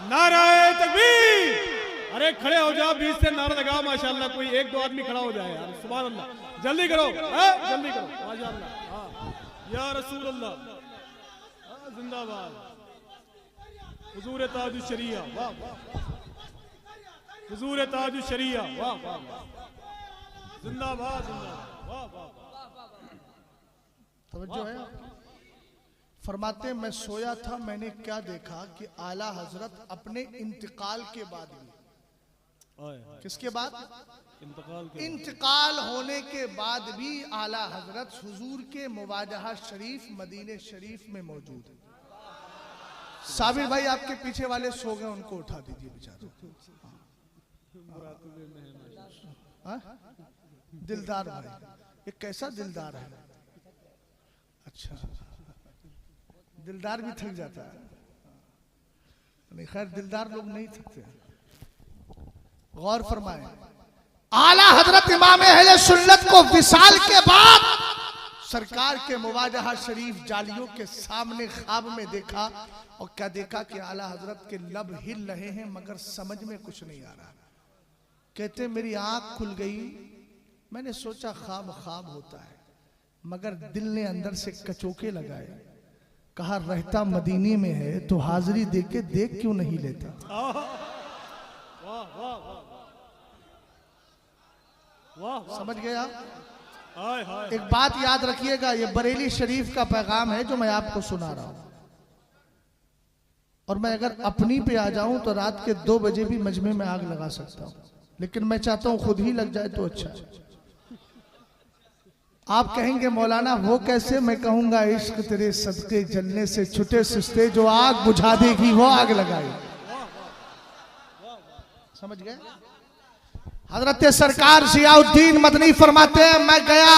[SPEAKER 3] नाराए तकबीर। अरे खड़े हो जाओ, बीच से नारा लगाओ माशाल्लाह। कोई एक दो आदमी खड़ा हो जाए यार, सुभान अल्लाह। जल्दी करो, जल्दी करो माशाल्लाह। या रसूल अल्लाह जिंदाबाद। हुजूर ताजुश शरिया, वाह वाह। हुजूर ताजुश शरिया, वाह वाह वाह। जिंदाबाद जिंदाबाद, वाह वाह।
[SPEAKER 1] तवज्जो है। फरमाते मैं सोया था, मैंने क्या देखा कि आला हजरत अपने इंतकाल के बाद भी, किसके बाद? इंतकाल होने के बाद भी आला हजरत हुजूर के मुवाजहा शरीफ मदीने शरीफ में मौजूद है। साबिर भाई आपके पीछे वाले सो गए, उनको उठा दीजिए बेचारे। दिलदार भाई, ये कैसा दिलदार है? अच्छा, दिलदार भी थक जाता है। नहीं खैर, दिलदार लोग नहीं थकते। गौर फरमाएं, आला हजरत इमाम अहले सुन्नत को विसाल के बाद सरकार के मुवाजहा शरीफ जालियों के सामने ख्वाब में देखा, और क्या देखा कि आला हजरत के लब हिल रहे हैं मगर समझ में कुछ नहीं आ रहा। कहते मेरी आंख खुल गई, मैंने सोचा ख्वाब होता है, मगर दिल ने अंदर से कचोके लगाए। कहा रहता मदीने में है तो हाजिरी देके देख क्यों नहीं लेता? समझ गया? एक बात याद रखिएगा, ये बरेली शरीफ का पैगाम है जो मैं आपको सुना रहा हूं। और मैं अगर अपनी पे आ जाऊं तो रात के 2 बजे भी मजमे में आग लगा सकता हूं, लेकिन मैं चाहता हूं खुद ही लग जाए तो अच्छा है। आप कहेंगे मौलाना वो कैसे? मैं कहूंगा इश्क तेरे सदके जलने से छुटे सुस्ते, जो आग बुझा देगी वो आग लगाए। समझ गए? हजरत सरकार जियाउद्दीन मदनी फरमाते हैं मैं गया,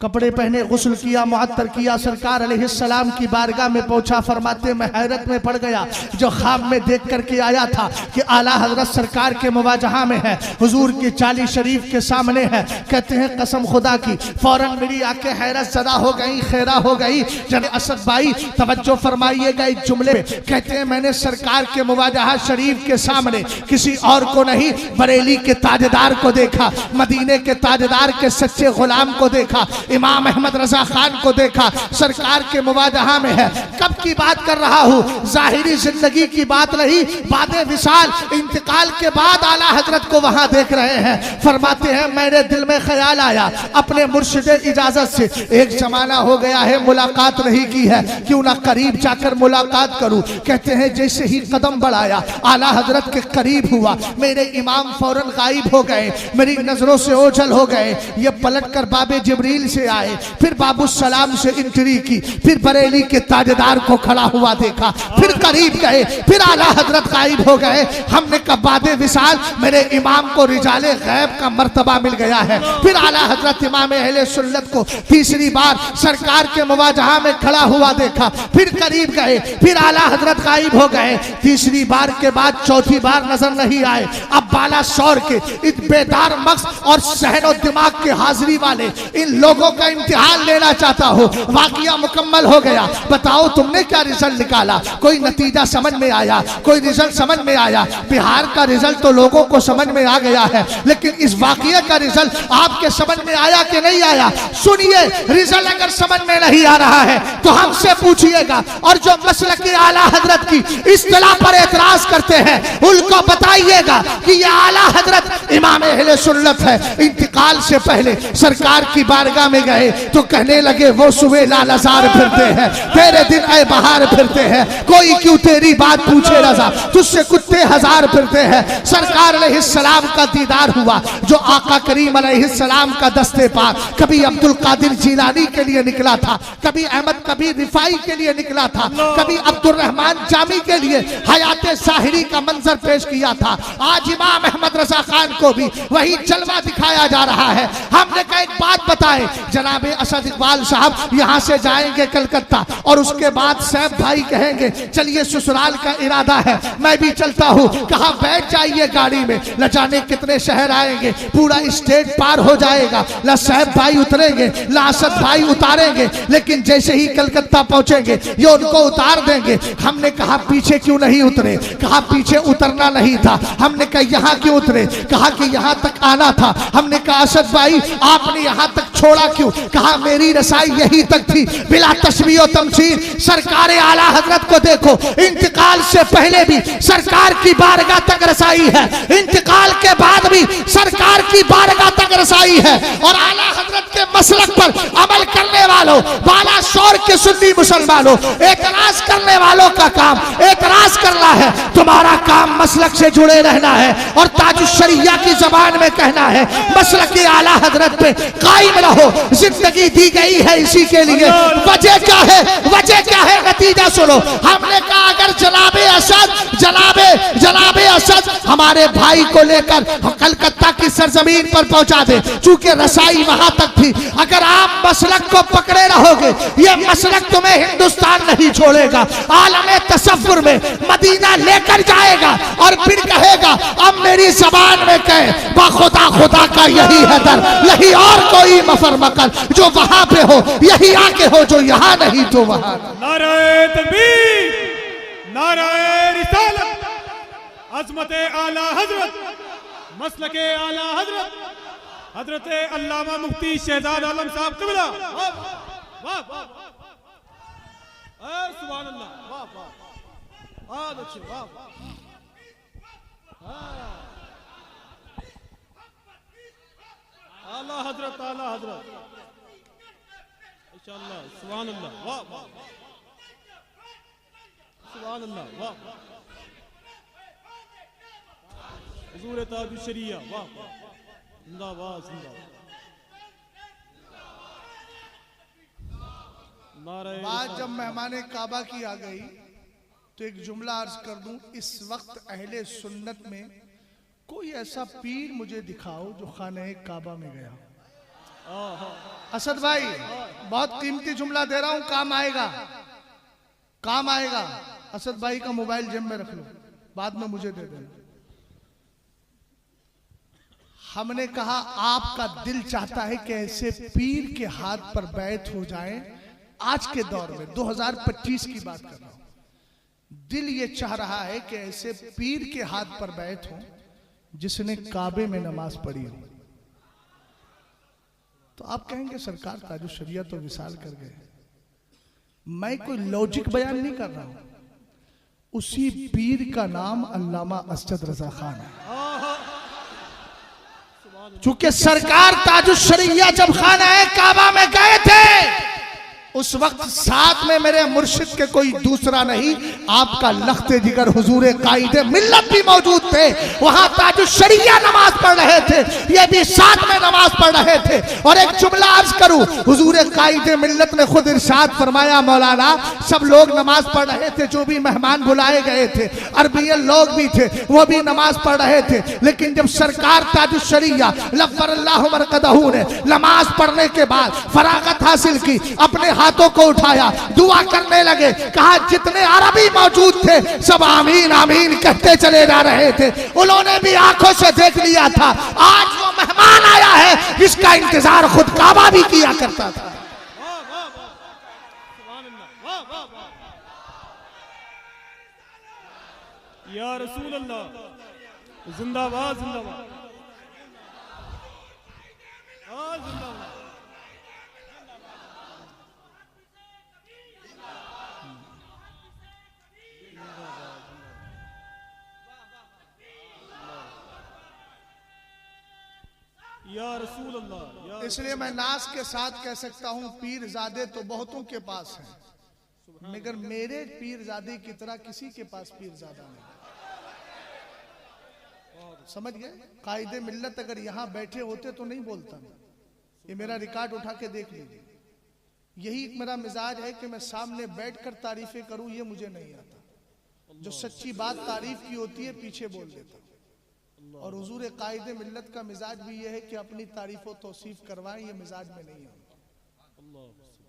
[SPEAKER 1] कपड़े पहने, गुस्ल किया, मुअत्तर किया, सरकार अलैहिस्सलाम की बारगाह में पहुंचा। फरमाते मैं हैरत में पड़ गया, जो ख्वाब में देख करके आया था कि आला हजरत सरकार के मुवाजहा में है, हुजूर की चाली शरीफ के सामने है। कहते हैं कसम खुदा की, फौरन मेरी आंखें हैरत ज़दा हो गई, खैरा हो गई। जब असद भाई तवज्जो फरमाइएगा इस जुमले पे, कहते हैं मैंने सरकार के मुवाजहा शरीफ के सामने किसी और को नहीं, बरेली के ताजदार को देखा, मदीने के ताजदार के सच्चे गुलाम को देखा, इमाम अहमद रजा खान को देखा। सरकार के मुवाजहा में है। कब की बात कर रहा हूँ? जाहिरी जिंदगी की बात नहीं, बाद विसाल इंतकाल के बाद आला हजरत को वहां देख रहे हैं। फरमाते हैं मेरे दिल में ख्याल आया अपने मुर्शिद इजाजत से, एक जमाना हो गया है मुलाकात नहीं की है, क्यों ना करीब जाकर मुलाकात करूं। कहते हैं जैसे ही कदम बढ़ाया, आला हजरत के करीब हुआ, मेरे इमाम फौरन गायब हो गए, मेरी नजरों से ओझल हो गए। ये पलट कर बाबे जिब्रील से आए, फिर बाबू सलाम से एंट्री की, फिर बरेली के ताजदार को खड़ा हुआ देखा, फिर करीब गए, फिर आला हजरत गायब हो गए। हमने कहा बादे विसाल मेरे इमाम को रिजाले गैब का मर्तबा मिल गया है। फिर आला हजरत इमाम अहले सुन्नत को तीसरी बार सरकार के मुवाजहा में खड़ा हुआ देखा, फिर करीब गए, फिर आला हजरत गायब हो गए। तीसरी बार के बाद चौथी बार नजर नहीं आए। अब बालासोर के इस बेदार मक्स और सहनो दिमाग के हाजिरी वाले इन लोगों का इम्तिहान लेना चाहता हूँ। वाकया मुकम्मल हो गया, बताओ तुमने क्या रिजल्ट निकाला? कोई नतीजा समझ में आया? कोई रिजल्ट समझ में आया? बिहार का रिजल्ट तो लोगों को समझ में आ गया है, लेकिन इस वाकये का रिजल्ट आपके समझ में आया कि नहीं आया? सुनिए, रिजल्ट अगर समझ में नहीं आ रहा है तो हमसे पूछिएगा, और जो मसलक आला हजरत की इस्तिलाह पर एतराज करते हैं उनको बताइएगा कि ये आला हजरत इमाम अहले सुन्नत है। इंतकाल से पहले सरकार की बारगाह में गए तो कहने लगे वो सुबह लालजार फिरते हैं, तेरे दिन ए बहार फिरते हैं, कोई क्यों तेरी बात पूछे रजा, तुझसे कुत्ते हजार फिरते हैं। सरकार अलैहिस्सलाम का दीदार हुआ जो आका करीम अलैहिस्सलाम का दस्ते पाक कभी अब्दुल कादिर जिलानी के लिए निकला था, कभी अहमद कबीर रिफाई के लिए निकला था, कभी अब्दुल रहमान जामी के लिए हयाते साहिरी का मंजर पेश किया था। आज इमाम अहमद रजा खान को भी वही जलवा दिखाया जा रहा है। हमने कहा एक बात बताएं, जनाब असद इकबाल साहब यहाँ से जाएंगे कलकत्ता और उसके बाद सैफ भाई कहेंगे चलिए ससुराल का इरादा है, मैं भी चलता हूँ। कहा बैठ जाइए गाड़ी में, न जाने कितने शहर आएंगे, पूरा स्टेट पार हो जाएगा, न सैफ भाई उतरेंगे न असद भाई उतारेंगे, लेकिन जैसे ही कलकत्ता पहुंचेंगे ये उनको उतार देंगे। हमने कहा पीछे क्यों नहीं उतरे? कहा पीछे उतरना नहीं था। हमने कहा यहाँ क्यों उतरे? कहा कि यहाँ तक आना था। हमने कहा असद भाई आपने यहाँ तक छोड़ा क्यों? कहा मेरी रसाई यही तक थी, बिला तशबीह व तमसील। सरकार आला हजरत को देखो, इंतकाल से पहले भी सरकार की बारगाह तक रसाई है, इंतकाल के बाद भी सरकार की बारगाह तक रसाई है। और आला हजरत के मसलक पर अमल करने वालों, बाला शोर के सुन्नी मुसलमानों, एतराज करने वालों का काम एतराज करना है, तुम्हारा काम मसलक से जुड़े रहना है और ताजुश्शरिया की जबान में कहना है मसलक की आला हजरत पे कायम रहो। जिंदगी दी गई है इसी के लिए, वजह क्या है? वजह क्या है? नतीजा सुनो। हमने कहा अगर जनाबे असद हमारे भाई को लेकर कलकत्ता की सरजमीन पर पहुंचा दे, चूंकि रसाई वहां तक थी, अगर आप मसलक को पकड़े रहोगे ये मसलक तुम्हें हिंदुस्तान नहीं छोड़ेगा, आलमे तसव्वुर में मदीना लेकर जाएगा और फिर कहेगा अब मेरी जबान में कहे बाखुदा खुदा का यही है दर, यही और कोई मफर मकर, जो वहां पे हो यही आके हो, जो यहाँ नहीं तो वहां।
[SPEAKER 3] नारे तकबीर, नारे रिसालत, अज़मते आला हजरत, मसलके आला हजरत, हजरत अल्लामा मुफ्ती शहजाद आलम साहब क़िबला। वाह वाह वाह, सुभान अल्लाह, वाह वाह, अच्छे, वाह आला हजरत, आला हजरत, इंशाअल्लाह, सुभान अल्लाह, वाह वाह, सुभान अल्लाह, वाह, हुजूर ताजुश्शरिया, वाह वाह, जिंदाबाद जिंदाबाद।
[SPEAKER 1] बात जब मेहमाने काबा की आ गई तो एक जुमला अर्ज कर दूं, इस वक्त अहले सुन्नत में कोई ऐसा पीर मुझे दिखाओ जो खाने काबा में गया। असद भाई बहुत कीमती जुमला दे रहा हूं, काम आएगा, काम आएगा। असद भाई का मोबाइल जेब में रख लो, बाद में मुझे दे देना। हमने कहा आपका दिल चाहता है कि ऐसे पीर के हाथ पर बैत हो जाए। आज के दौर में 2025 की बात कर रहा हूं, दिल ये चाह रहा है कि ऐसे पीर के हाथ पर बैत हो जिसने काबे में नमाज पढ़ी हो। तो आप कहेंगे सरकार ताजुश्शरिया तो विसाल कर गए। मैं कोई लॉजिक बयान नहीं कर रहा हूं, उसी पीर का नाम अल्लामा असद रजा खान है। चूंकि सरकार ताजुश्शरिया जब खाना काबा में गए थे उस वक्त साथ में मेरे मुर्शिद के कोई दूसरा नहीं, आपका लख्ते जिगर हुजूर कायदे मिल्लत भी मौजूद थे। वहां ताजुश्शरिया नमाज पढ़ रहे थे, ये भी साथ में नमाज पढ़ रहे थे। और एक जुमला अर्ज करूं, हुजूर कायदे मिल्लत ने खुद इरशाद फरमाया, मौलाना सब लोग नमाज पढ़ रहे थे, जो भी मेहमान बुलाए गए थे, अरबियन लोग भी थे, वो भी नमाज पढ़ रहे थे। लेकिन जब सरकार ताजुश्शरिया लफ़्फ़रल्लाहु मरक़दहू ने नमाज पढ़ने के बाद फरागत हासिल की, अपने हाथों को उठाया, दुआ करने लगे, कहा जितने अरबी मौजूद थे सब आमीन आमीन कहते चले जा रहे थे। उन्होंने भी आंखों से देख लिया था आज वो मेहमान आया है जिसका इंतजार खुद काबा भी किया करता था।
[SPEAKER 3] या रसूल अल्लाह, जिंदाबाद जिंदाबाद, जिंदाबाद। रसूल अल्लाह, या
[SPEAKER 1] इसलिए मैं नाज के साथ कह सकता हूँ पीरजादे तो बहुतों के पास हैं, मगर मेरे पीरजादे की तरह किसी के पास पीरजादा नहीं। समझ गए? कायदे मिल्लत अगर यहाँ बैठे होते तो नहीं बोलता मैं। ये मेरा रिकॉर्ड उठा के देख लीजिए। यही मेरा मिजाज है कि मैं सामने बैठकर तारीफें करूं, ये मुझे नहीं आता। जो सच्ची बात तारीफ की होती है पीछे बोल देता हूं। और हुजूर कायदे मिल्लत का मिजाज भी ये है कि अपनी तारीफ व तौसीफ करवाएं, ये मिजाज में नहीं है।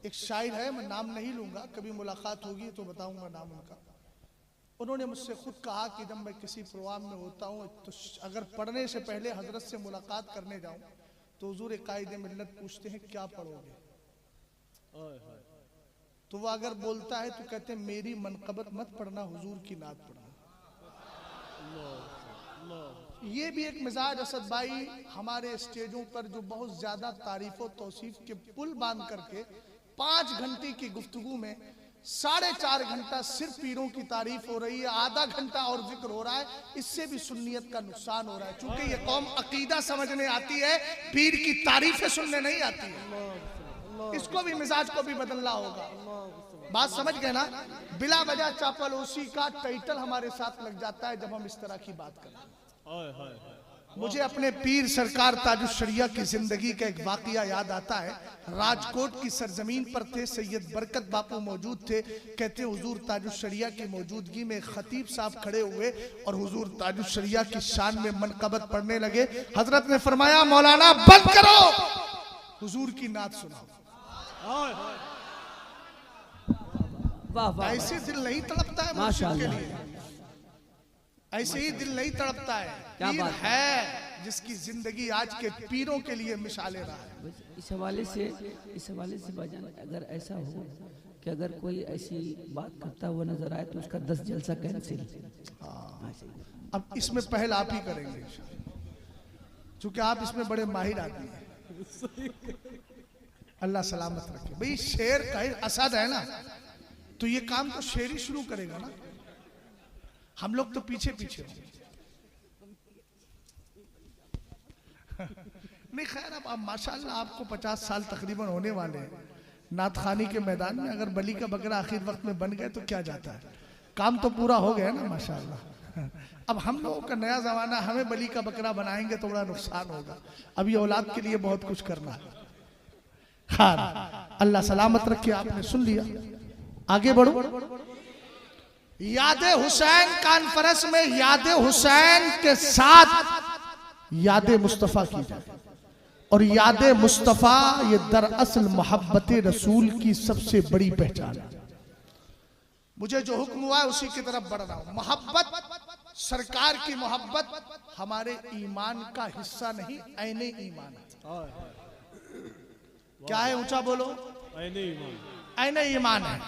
[SPEAKER 1] एक शायर है, मैं नाम नहीं लूंगा, कभी मुलाकात होगी तो बताऊंगा नाम उनका। उन्होंने मुझसे खुद कहा कि जब मैं किसी प्रोग्राम में होता हूँ तो अगर पढ़ने से पहले हजरत से मुलाकात करने जाऊं तो हुजूर कायदे मिल्लत पूछते हैं क्या पढ़ोगे, तो वो अगर बोलता है तो कहते हैं मेरी मनकबत मत पढ़ना, हुजूर की नात पढ़ना। ये भी एक मिजाज असद भाई हमारे स्टेजों पर जो बहुत ज्यादा तारीफ और तौसीफ के पुल बांध करके 5 घंटे की गुफ्तगू में 4.5 घंटा सिर्फ पीरों की तारीफ हो रही है, आधा घंटा और जिक्र हो रहा है। इससे भी सुन्नियत का नुकसान हो रहा है, क्योंकि ये कौम अकीदा समझने आती है, पीर की तारीफें सुनने नहीं आती है। इसको भी मिजाज को भी बदलना होगा। बात समझ गए ना? बिला वजह चापलूसी का टाइटल हमारे साथ लग जाता है जब हम इस तरह की बात करते। मुझे अपने पीर सरकार ताजुश शरिया की जिंदगी का एक वाकया याद आता है। राजकोट की सरजमीन पर थे, सैयद बरकत बापू मौजूद थे। कहते हुजूर ताजुश शरिया की मौजूदगी में खतीब साहब खड़े हुए और हुजूर ताजुश शरिया की शान में मनकबत पढ़ने लगे। हजरत ने फरमाया मौलाना बंद करो, हुजूर की नात सुनाओ।
[SPEAKER 2] वाह वाह,
[SPEAKER 1] ऐसे दिल नहीं तड़पता है मुर्शिद के लिए, ऐसे ही दिल नहीं तड़पता है। पीर है जिसकी जिंदगी आज के पीरों के लिए मिसाले रहा है।
[SPEAKER 2] इस हवाले से भाईजान अगर ऐसा हो कि अगर कोई ऐसी बात करता हुआ नजर आए तो उसका 10 जलसा कैंसिल।
[SPEAKER 1] अब इसमें पहल आप ही करेंगे, क्योंकि आप इसमें बड़े माहिर आदमी हैं। अल्लाह सलामत रखे। भाई शेर कहे असद है ना, तो ये काम तो शेर ही शुरू करेगा ना, हम लोग तो पीछे पीछे होंगे। नहीं खैर, अब माशाल्लाह आपको 50 साल तकरीबन होने वाले हैं। नातखानी के मैदान में अगर बली का बकरा आखिर वक्त में बन गए तो क्या जाता है, काम तो पूरा हो गया ना माशाल्लाह। अब हम लोगों का नया जमाना, हमें बली का बकरा बनाएंगे तो बड़ा नुकसान होगा। अभी औलाद के लिए बहुत कुछ करना है। हाँ, अल्लाह सलामत रखे। आपने सुन लिया, आगे बढ़ो। यादे हुसैन कॉन्फ्रेंस में यादे हुसैन के साथ यादे मुस्तफ़ा की जाए, और यादे मुस्तफ़ा ये दरअसल मोहब्बत रसूल की सबसे बड़ी पहचान है। मुझे जो हुक्म हुआ है उसी की तरफ बढ़ रहा हूं। मोहब्बत, सरकार की मोहब्बत हमारे ईमान का हिस्सा नहीं, ऐने ईमान है। क्या है? ऊंचा बोलो। ऐने ईमान है।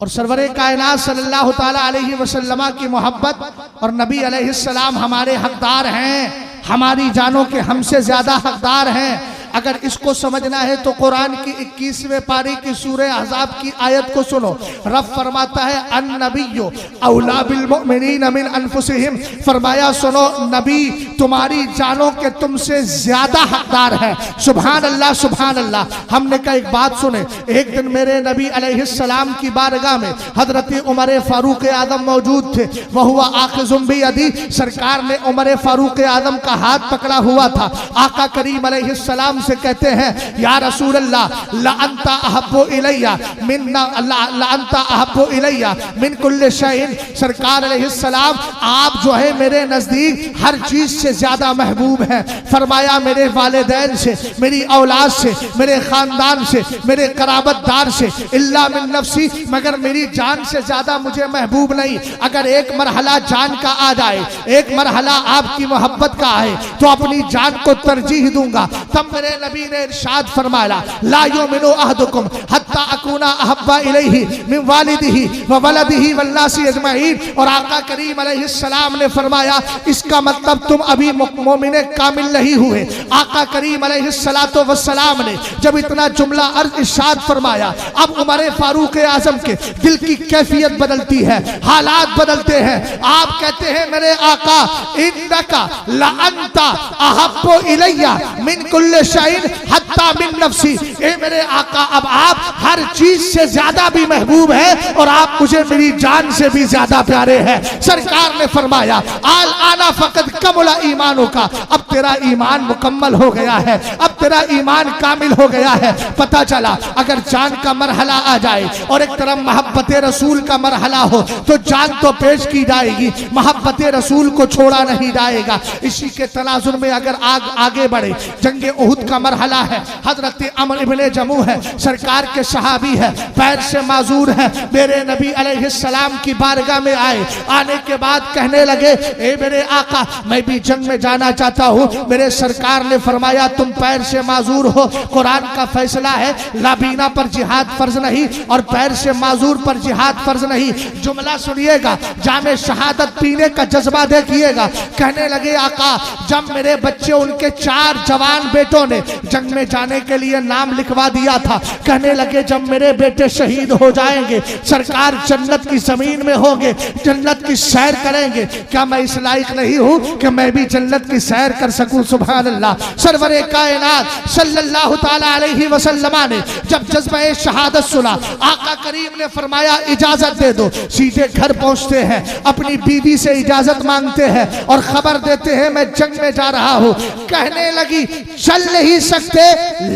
[SPEAKER 1] और सरवरे कायनात सल्लल्लाहु ताला अलैहि वसल्लम की मोहब्बत और नबी अलैहिस्सलाम हमारे हकदार हैं, हमारी जानों के हमसे ज्यादा हकदार हैं। अगर इसको समझना है तो कुरान की 21वें पारी की सूरह अहज़ाब की आयत को सुनो। रब फरमाता है अन्नबिय्यु औला बिल मुमिनीन मिन अनफुसिहिम, फरमाया सुनो नबी तुम्हारी जानों के तुमसे ज्यादा हकदार है। सुभान अल्लाह, सुभान अल्लाह। हमने कहा एक बात सुने, एक दिन मेरे नबी अलैहिस्सलाम की बारगाह में हजरत उमर फारूक आदम मौजूद थे। वह हुआ आखिज़ुम बियदी, सरकार ने उमर फारूक आदम का हाथ पकड़ा हुआ था। आका करीम अलैहिस्सलाम से कहते हैं या रसूल अल्लाह ला अंता अहब्बु इलैया मिन्ना ला अंता अहब्बु इलैया मिन कुल्li शैइन। सरकार अलैहिस्सलाम आप जो है मेरे नजदीक हर चीज से ज्यादा महबूब हैं। फरमाया मेरे वालिदैन से, मेरी औलाद से, मेरे खानदान से, मेरे कराबतदार से, इल्ला मिन नफ्सी, मगर मेरी जान से ज्यादा मुझे महबूब नहीं। अगर एक मरहला जान का आ जाए, एक मरहला आपकी मोहब्बत का आए तो अपनी जान को तरजीह दूंगा। तब मेरे मेरे नबी ने इरशाद फरमाया, ला युमिनु अहदुकुम हत्ता अकूना अहब्बा इलैहि मिन वालिदिही व वलदिही वन्नासी अजमईन। और आका करीम अलैहिस्सलाम ने फरमाया, इसका मतलब तुम अभी मोमिने कामिल नहीं हुए। आका करीम अलैहिस्सलातो वस्सलाम ने जब इतना जुमला अर्ज इरशाद फरमाया, अब उमर फारूक आजम के दिल की कैफियत बदलती है, हालात बदलते हैं। आप कहते हैं, मेरे आका इन्नका लअंता अहब्बु इलैया मिन कुल्li शैइन हत्ता मिन नफ्सी। ए मेरे आका, अब आप हर चीज से ज्यादा भी महबूब है और आप मुझे मेरी जान से भी ज्यादा प्यारे हैं। सरकार ने फरमाया, आल आना फकत कमुला ईमानों का, अब तेरा ईमान मुकम्मल हो गया है, अब तेरा ईमान कामिल हो गया है। पता चला अगर जान का मरहला आ जाए और एक तरफ मोहब्बत रसूल का मरहला हो तो जान तो पेश की जाएगी, मोहब्बत रसूल को छोड़ा नहीं जाएगा। इसी के तनाजुर में अगर आगे बढ़े, जंगे उहुद का मरहला है, हजरत अमर इब्ने जमू है, सरकार के सहाबी है, पैर से माजूर है, मेरे नबी अलैहिस्सलाम की बारगाह में आए। आने के बाद कहने लगे, ए मेरे आका, मैं भी जंग में जाना चाहता हूँ। मेरे सरकार ने फरमाया, तुम पैर से माजूर हो, कुरान का फैसला है लाबीना पर जिहाद फर्ज नहीं और पैर से माजूर पर जिहाद फर्ज नहीं। जुमला सुनिएगा, जामे शहादत पीने का जज्बा देखिएगा। कहने लगे, आका, जब मेरे बच्चे, उनके 4 जवान बेटों ने जंग में जाने के लिए नाम लिखवा दिया था, कहने लगे जब मेरे बेटे शहीद हो जाएंगे, सरकार जन्नत की जमीन में होंगे, जन्नत की सैर करेंगे, क्या मैं इस लायक नहीं हूँ कि मैं भी जन्नत की सैर कर सकूं? सुभान अल्लाह। सरवरे कायनात सल्लल्लाहु ताला अलैहि वसल्लम ने जब जज्बे शहादत सुना, आका करीम ने फरमाया, इजाजत दे दो। सीधे घर पहुंचते हैं, अपनी बीवी से इजाजत मांगते हैं और खबर देते हैं, मैं जंग में जा रहा हूं। कहने लगी, चल नहीं सकते,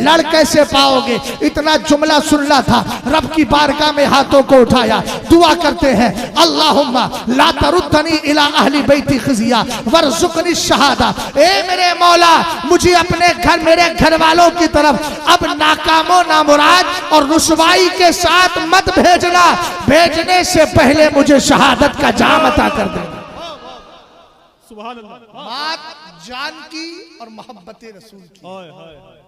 [SPEAKER 1] लड़ कैसे पाओगे? इतना जुमला सुनना था, रब की बारगाह में हाथों को उठाया, दुआ करते हैं, अल्लाहुम्मा ला तरुद्दनी इला अहली बैती खिज़िया वरज़ुक़नी शहादा। ए मेरे मौला, मुझे अपने घर, मेरे घर वालों की तरफ अब नाकामो नामुराद और रुसवाई के साथ मत भेजना, भेजने से पहले मुझे शहादत का जाम अता कर देना।
[SPEAKER 3] सुभान अल्लाह।
[SPEAKER 1] बात जान की और मोहब्बत रसूल की,
[SPEAKER 3] हाय हाय हाय,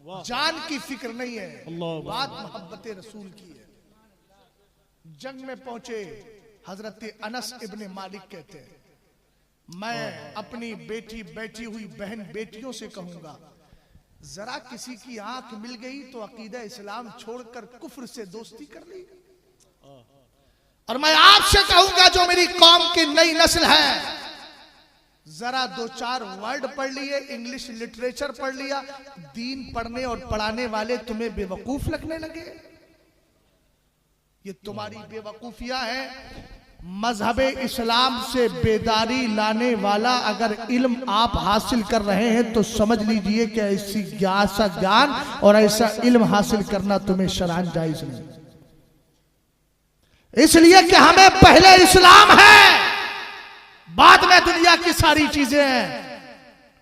[SPEAKER 3] वाह।
[SPEAKER 1] जान की फिक्र नहीं है,
[SPEAKER 3] अल्लाह
[SPEAKER 1] बात मोहब्बत रसूल की है। जंग में पहुंचे हजरत अनस इब्ने मालिक कहते हैं, मैं अपनी बेटी, बैठी हुई बहन बेटियों से कहूंगा, जरा किसी की आंख मिल गई तो अकीदा इस्लाम छोड़कर कुफ्र से दोस्ती कर ली। और मैं आपसे कहूंगा, जो मेरी कौम की नई नस्ल है, जरा 2-4 वर्ड पढ़ लिए, इंग्लिश लिटरेचर पढ़ लिया, दीन पढ़ने और पढ़ाने वाले तुम्हें बेवकूफ लगने लगे। ये तुम्हारी बेवकूफियां हैं। मजहबे इस्लाम से बेदारी लाने वाला अगर इल्म आप हासिल कर रहे हैं तो समझ लीजिए कि ऐसा ज्ञान और ऐसा इल्म हासिल करना तुम्हें शरअन जायज नहीं, इसलिए कि हमें पहले इस्लाम है, बाद में दुनिया की सारी चीजें हैं।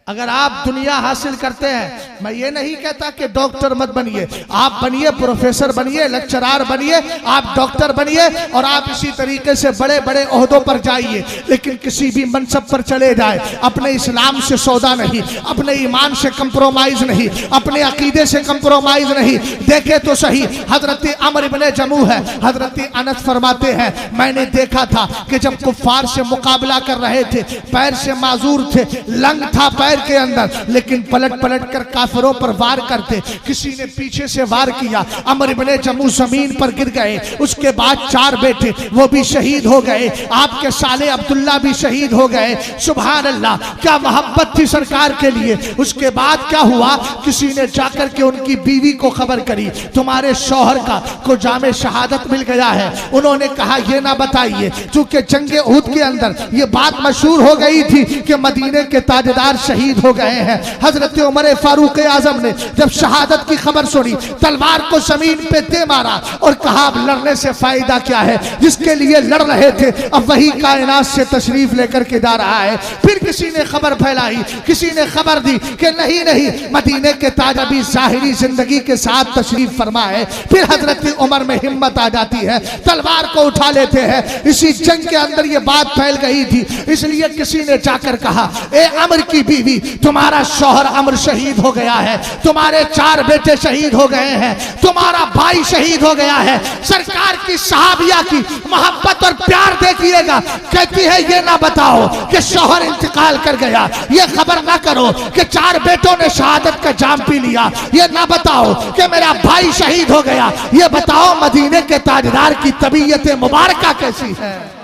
[SPEAKER 1] अगर आप दुनिया हासिल करते हैं, मैं ये नहीं कहता कि डॉक्टर मत बनिए, आप बनिए, प्रोफेसर बनिए, लेक्चरार बनिए, आप डॉक्टर बनिए और आप इसी तरीके से बड़े बड़े ओहदों पर जाइए, लेकिन किसी भी मनसब पर चले जाए, अपने इस्लाम से सौदा नहीं, अपने ईमान से कंप्रोमाइज नहीं, अपने अकीदे से कंप्रोमाइज नहीं। देखे तो सही, हजरत अमर इब्ने जमू है, हजरत अनस फरमाते हैं, मैंने देखा था कि जब कुफ्फार से मुकाबला कर रहे थे, पैर से माजूर थे, लंग था पैर के अंदर, लेकिन पलट पलट कर काफिरों पर वार करते। किसी ने पीछे से वार किया, अमर इब्ने जमू जमीन पर गिर गए। उसके बाद 4 बेटे वो भी शहीद हो गए, आपके साले अब्दुल्ला भी शहीद हो गए। सुभान अल्लाह, क्या मोहब्बत थी सरकार के लिए। उसके बाद क्या हुआ, किसी ने जाकर के उनकी बीवी को खबर करी, तुम्हारे शौहर का को जामे शहादत मिल गया है। उन्होंने कहा, ये ना बताइए, चूंकि जंगे उहद के अंदर ये बात मशहूर हो गई थी कि मदीने के ताजदार शहीद हो गए हैं। हजरत उमर फारूक आजम ने जब शहादत की खबर सुनी, तलवार को जमीन पे दे मारा और कहा, अब लड़ने से फायदा क्या है, जिसके लिए लड़ रहे थे अब वही कायनात से तशरीफ लेकर के जा रहा है। फिर किसी ने खबर फैलाई, किसी ने खबर दी कि नहीं नहीं, मदीने के ताज अभी जाहिरी जिंदगी के साथ तशरीफ फरमा है। फिर हजरत उमर में हिम्मत आ जाती है, तलवार को उठा लेते हैं। इसी जंग के अंदर ये बात फैल गई थी, इसलिए किसी ने जाकर कहा, ए अमर की बीवी, थी, तुम्हारा शौहर अमर शहीद हो गया है, तुम्हारे 4 बेटे शहीद हो गए हैं, तुम्हारा भाई शहीद हो गया है। सरकार की सहाबिया की मोहब्बत और प्यार देखिएगा, कहती है ये ना बताओ कि शौहर इंतकाल कर गया, ये खबर ना करो कि 4 बेटों ने शहादत का जाम पी लिया, ये ना बताओ कि मेरा भाई शहीद हो गया, ये बताओ मदीने के ताजदार की तबीयत मुबारक कैसी है।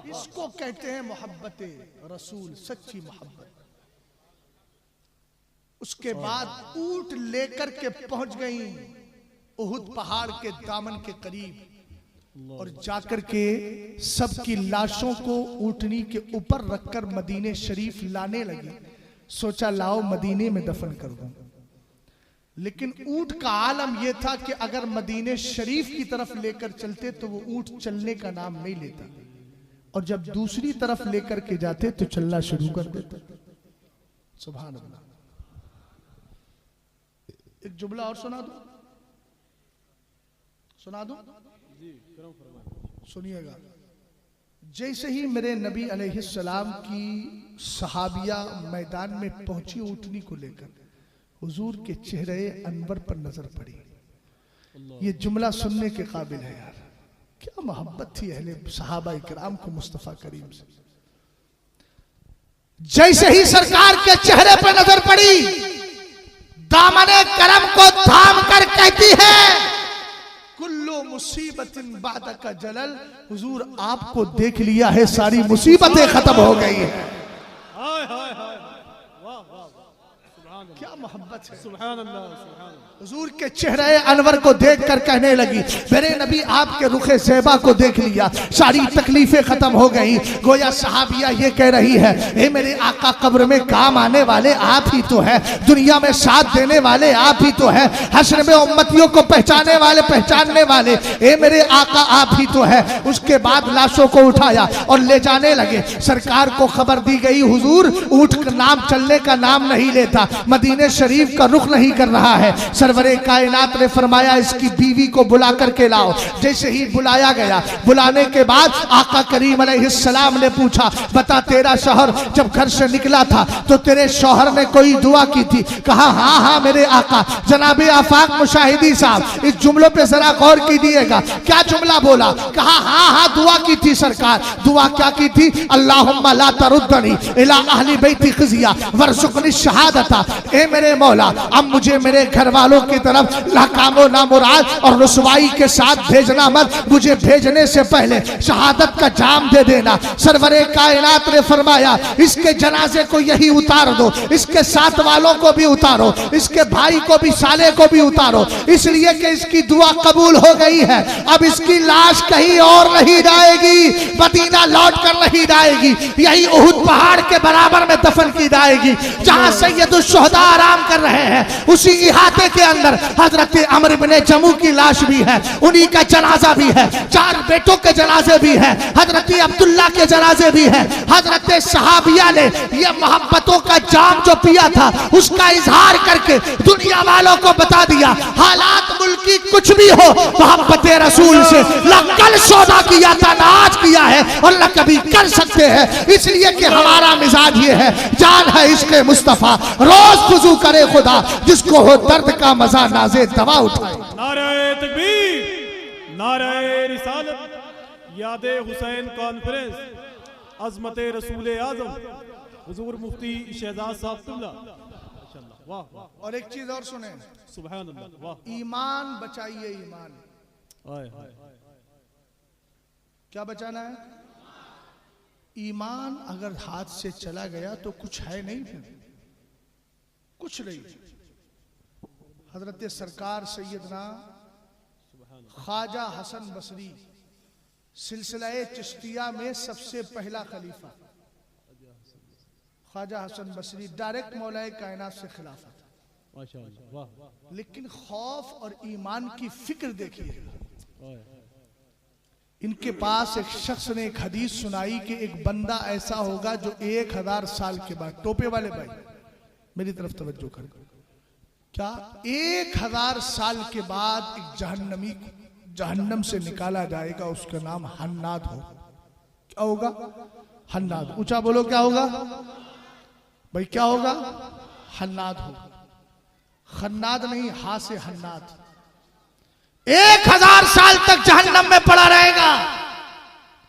[SPEAKER 1] इसको कहते हैं मोहब्बत रसूल, सच्ची मोहब्बत। उसके बाद ऊंट लेकर के पहुंच गई उहुद पहाड़ के दामन के करीब और जाकर के सबकी लाशों को ऊंटनी के ऊपर रखकर मदीने शरीफ लाने लगी। सोचा लाओ मदीने में दफन कर दूं, लेकिन ऊंट का आलम यह था कि अगर मदीने शरीफ की तरफ लेकर चलते तो वो ऊंट चलने का नाम नहीं लेता, और जब दूसरी तरफ लेकर के जाते तो चलना शुरू कर देता। सुभान अल्लाह। एक जुमला और सुना दो, सुना दो, सुनिएगा। जैसे ही मेरे नबी अलैहिस्सलाम की सहाबिया मैदान में पहुंची ऊंटनी को लेकर, हुजूर के चेहरे अनवर पर नजर पड़ी। ये जुमला सुनने के काबिल है यार, क्या मोहब्बत थी अहले सहाबा इकराम को मुस्तफा करीम से। जैसे ही सरकार के चेहरे पर नजर पड़ी, दामने करम को थाम कर कहती है कुल्लो मुसीबतिन बादा का जलल, हुजूर आपको देख लिया है, सारी मुसीबतें खत्म हो गई है। क्या मोहब्बत है। सुभान अल्लाह, सुभान अल्लाह। हुजूर के चेहरे अनवर को देखकर कहने लगी मेरे नबी आपके रुखे ज़ेबा को देख लिया, सारी तकलीफें खत्म हो गई। गोया सहाबिया ये कह रही है ए मेरे आका, कब्र में काम आने वाले आप ही तो है, दुनिया में साथ देने वाले आप ही तो है, हश्र में उम्मतियों को पहचानने वाले ए मेरे आका आप ही तो है। उसके बाद लाशों को उठाया और ले जाने लगे। सरकार को खबर दी गई हुजूर ऊंट का नाम चलने का नाम नहीं लेता, मदीने शरीफ का रुख नहीं कर रहा है। सरवरे कायनात ने फरमाया इसकी बीवी को बुला करके लाओ। जैसे ही बुलाया गया, बुलाने के बाद आका करीम अलैहिस्सलाम ने पूछा बता तेरा शौहर जब घर से निकला था तो तेरे शौहर ने कोई दुआ की थी? कहा हाँ हाँ मेरे आका। जनाबे आफाक मुशाहिदी साहब इस जुमलों पे जरा गौर कीजिएगा, क्या जुमला बोला? कहा हाँ हाँ दुआ की थी सरकार। दुआ क्या की थी? अल्लाहुम्मा ला तरुद्दनी इला अहली बैती खिज़िया वरज़ुक़नी शहादता। ए मेरे मौला अब मुझे मेरे घर वालों की तरफ नाकामो नामुराद और रुसवाई के साथ भेजना मत, मुझे भेजने से पहले शहादत का जाम दे देना। सरवरे कायनात ने फरमाया इसके जनाजे को यही उतार दो, इसके साथ वालों को भी उतारो, इसके भाई को भी, साले को भी उतारो, इसलिए कि इसकी दुआ कबूल हो गई है। अब इसकी लाश कहीं और नहीं जाएगी, मदीना लौट कर नहीं जाएगी, यही उहुद पहाड़ के बराबर में दफन की जाएगी जहां सैयदुल शुहदा आराम कर रहे हैं। उसी इहाते के अंदर हजरत अमर इब्ने जमू की लाश भी है, उन्हीं का जनाजा भी है, 4 बेटों के जनाजे भी हैं, हजरत अब्दुल्ला के जनाजे भी हैं। हजरत सहाबिया ने यह मोहब्बतों का जाम जो पिया था उसका इजहार करके दुनिया वालों को बता दिया हालात मुल्की कुछ भी हो, मोहब्बत रसूल से न कल सौदा किया था, न आज किया है और न कभी कर सकते हैं। इसलिए कि हमारा मिजाज ये है, जान है इश्क़ मुस्तफा, रोज वुज़ू करे खुदा, जिसको हो दर्द का मजा नाज़े दवा उठाए।
[SPEAKER 3] नारे तकबीर, नारे रिसालत, यादे हुसैन कॉन्फ्रेंस, अज़मत रसूल आज़म हुजूर मुफ्ती शहजाद साहब तुल्ला। माशाअल्लाह, वाह वाह।
[SPEAKER 1] और एक चीज और सुने,
[SPEAKER 3] सुभान अल्लाह, वाह।
[SPEAKER 1] ईमान बचाइए, ईमान।
[SPEAKER 3] हाय
[SPEAKER 1] क्या बचाना है? ईमान अगर हाथ से चला गया तो कुछ है नहीं, फिर कुछ नहीं। हजरत सरकार सैयदना ख्वाजा हसन बसरी सिलसिला चिश्तिया में सबसे पहला खलीफा ख्वाजा हसन बसरी, डायरेक्ट मौलाए कायनात से खिलाफत,
[SPEAKER 3] माशाअल्लाह, वाह।
[SPEAKER 1] लेकिन खौफ और ईमान की फिक्र देखिए। इनके पास एक शख्स ने एक हदीस सुनाई कि एक बंदा ऐसा होगा जो 1000 साल के बाद, टोपे वाले भाई मेरी तरफ तवज्जो कर, क्या 1000 साल के बाद एक जहन्नमी जहन्नम से निकाला जाएगा, उसका नाम हन्नाद हो। क्या होगा? हन्नाद। ऊंचा बोलो क्या होगा भाई, क्या होगा? हन्नाद होगा। खन्नाद नहीं, हा से हन्नाद। 1000 साल तक जहन्नम में पड़ा रहेगा।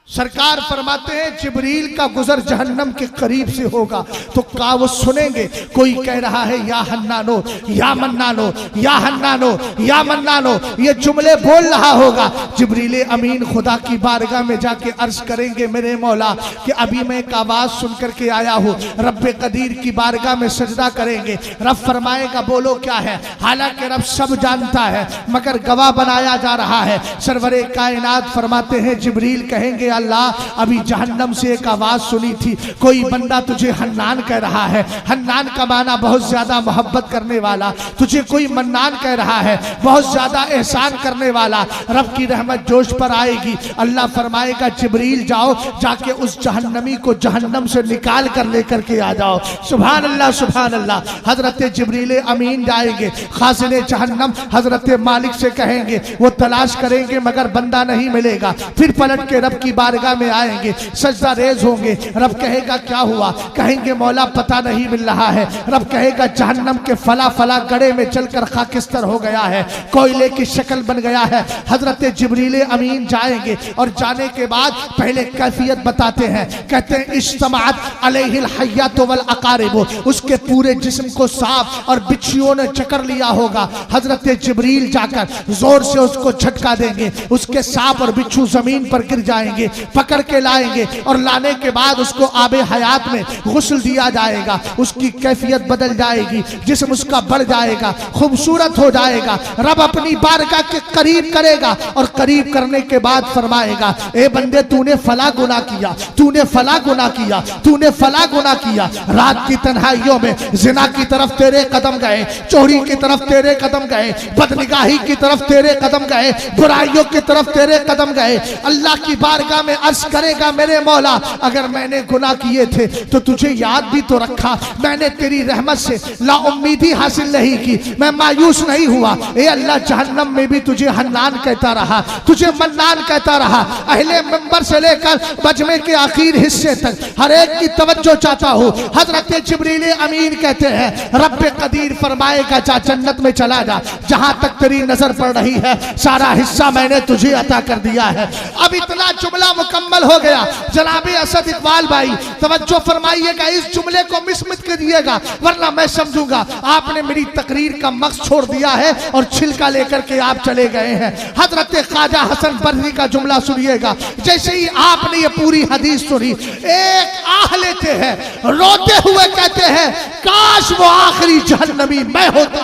[SPEAKER 1] सरकार फरमाते हैं जिब्रील का गुजर जहन्नम के करीब से होगा तो का वो सुनेंगे कोई कह रहा है या हन्नानो या मन्नानो या हन्नानो या मन्नानो, ये जुमले बोल रहा होगा। जिब्रील अमीन खुदा की बारगाह में जाके अर्ज करेंगे मेरे मौला कि अभी मैं एक आवाज सुन करके आया हूँ। रब्बे कदीर की बारगाह में सजदा करेंगे। रब फरमाएगा बोलो क्या है, हालांकि रब सब जानता है मगर गवाह बनाया जा रहा है। सरवरे कायनात फरमाते हैं जिब्रील कहेंगे अल्लाह अभी जहन्नम से एक आवाज सुनी थी, कोई बंदा तुझे हन्नान कह रहा है। हन्नान का माना बहुत ज्यादा मोहब्बत करने वाला, तुझे कोई मन्नान कह रहा है, बहुत ज्यादा एहसान करने वाला। रब की रहमत जोश पर आएगी। अल्लाह फरमाएगा जिब्रील जाओ जाके उस जहन्नमी को जहन्नम से निकाल कर लेकर के आ जाओ। सुभान अल्लाह सुभान अल्लाह। हजरत जिब्रील अमीन जाएंगे, खाजिन जहन्नम हजरत मालिक से कहेंगे, वो तलाश करेंगे मगर बंदा नहीं मिलेगा। फिर पलट के रब की बारगाह में आएंगे, सजदा रेज होंगे। रब कहेगा क्या हुआ, कहेंगे मौला पता नहीं मिल रहा है। रब कहेगा जहन्नम के फला फला गड़े में चलकर खाकिस्तर हो गया है, कोयले की शक्ल बन गया है। हजरत जिब्रील अमीन जाएंगे और जाने के बाद पहले कैफियत बताते हैं। कहते हैं इज्तमाअत अलैहिल हय्यातु वल अकारिब, उसके पूरे जिस्म को सांप और बिच्छुओं ने चकर लिया होगा। हजरत जिब्रील जाकर जोर से उसको झटका देंगे, उसके सांप और बिच्छू जमीन पर गिर जाएंगे, पकड़ के लाएंगे और लाने के बाद उसको आबे हयात में गुस्ल दिया जाएगा। उसकी कैफियत बदल जाएगी, जिस्म उसका बढ़ जाएगा, खूबसूरत हो जाएगा। रब अपनी बारगाह के करीब करेगा और करीब करने के बाद फरमाएगा ए बंदे तूने फला गुनाह किया, तूने फला गुनाह किया, तूने फला गुनाह किया। रात की तन्हाइयों में जिना की तरफ तेरे कदम गए, चोरी की तरफ तेरे कदम गए, बदनिगाही की तरफ तेरे कदम गए, बुराइयों की तरफ तेरे कदम गए। अल्लाह की बारगाह में अर्ज करेगा मेरे मौला अगर मैंने गुनाह किए थे तो तुझे याद भी तो रखा, मैंने तेरी रहमत से लाउम्मीदी हासिल नहीं की, मैं मायूस नहीं हुआ। ए अल्लाह जहन्नम में भी तुझे हन्नान कहता रहा, तुझे मन्नान कहता रहा। अहले मंबर से लेकर मजमे के आखिर हिस्से तक हर एक की तवज्जो चाहता हूँ। हजरत जिब्रील अमीन कहते हैं रब्बे कदीर फरमाएगा जा जन्नत में चला जा, जहां तक तेरी नजर पड़ रही है सारा हिस्सा मैंने तुझे अता कर दिया है। अब इतना जुमला मुकम्मल हो गया। जनाबे असद इकबाल भाई तवज्जो फरमाइएगा, इस जुमले को मिस मत करिएगा वरना मैं समझूंगा आपने मेरी तकरीर का मकसद छोड़ दिया है और छिलका लेकर के आप चले गए हैं। हजरत ख्वाजा हसन बरनी का जुमला सुनिएगा। जैसे ही आपने ये पूरी हदीस सुनी एक आह लेते हैं, रोते हुए कहते हैं काश वो आखिरी जहन्नमी मैं होता।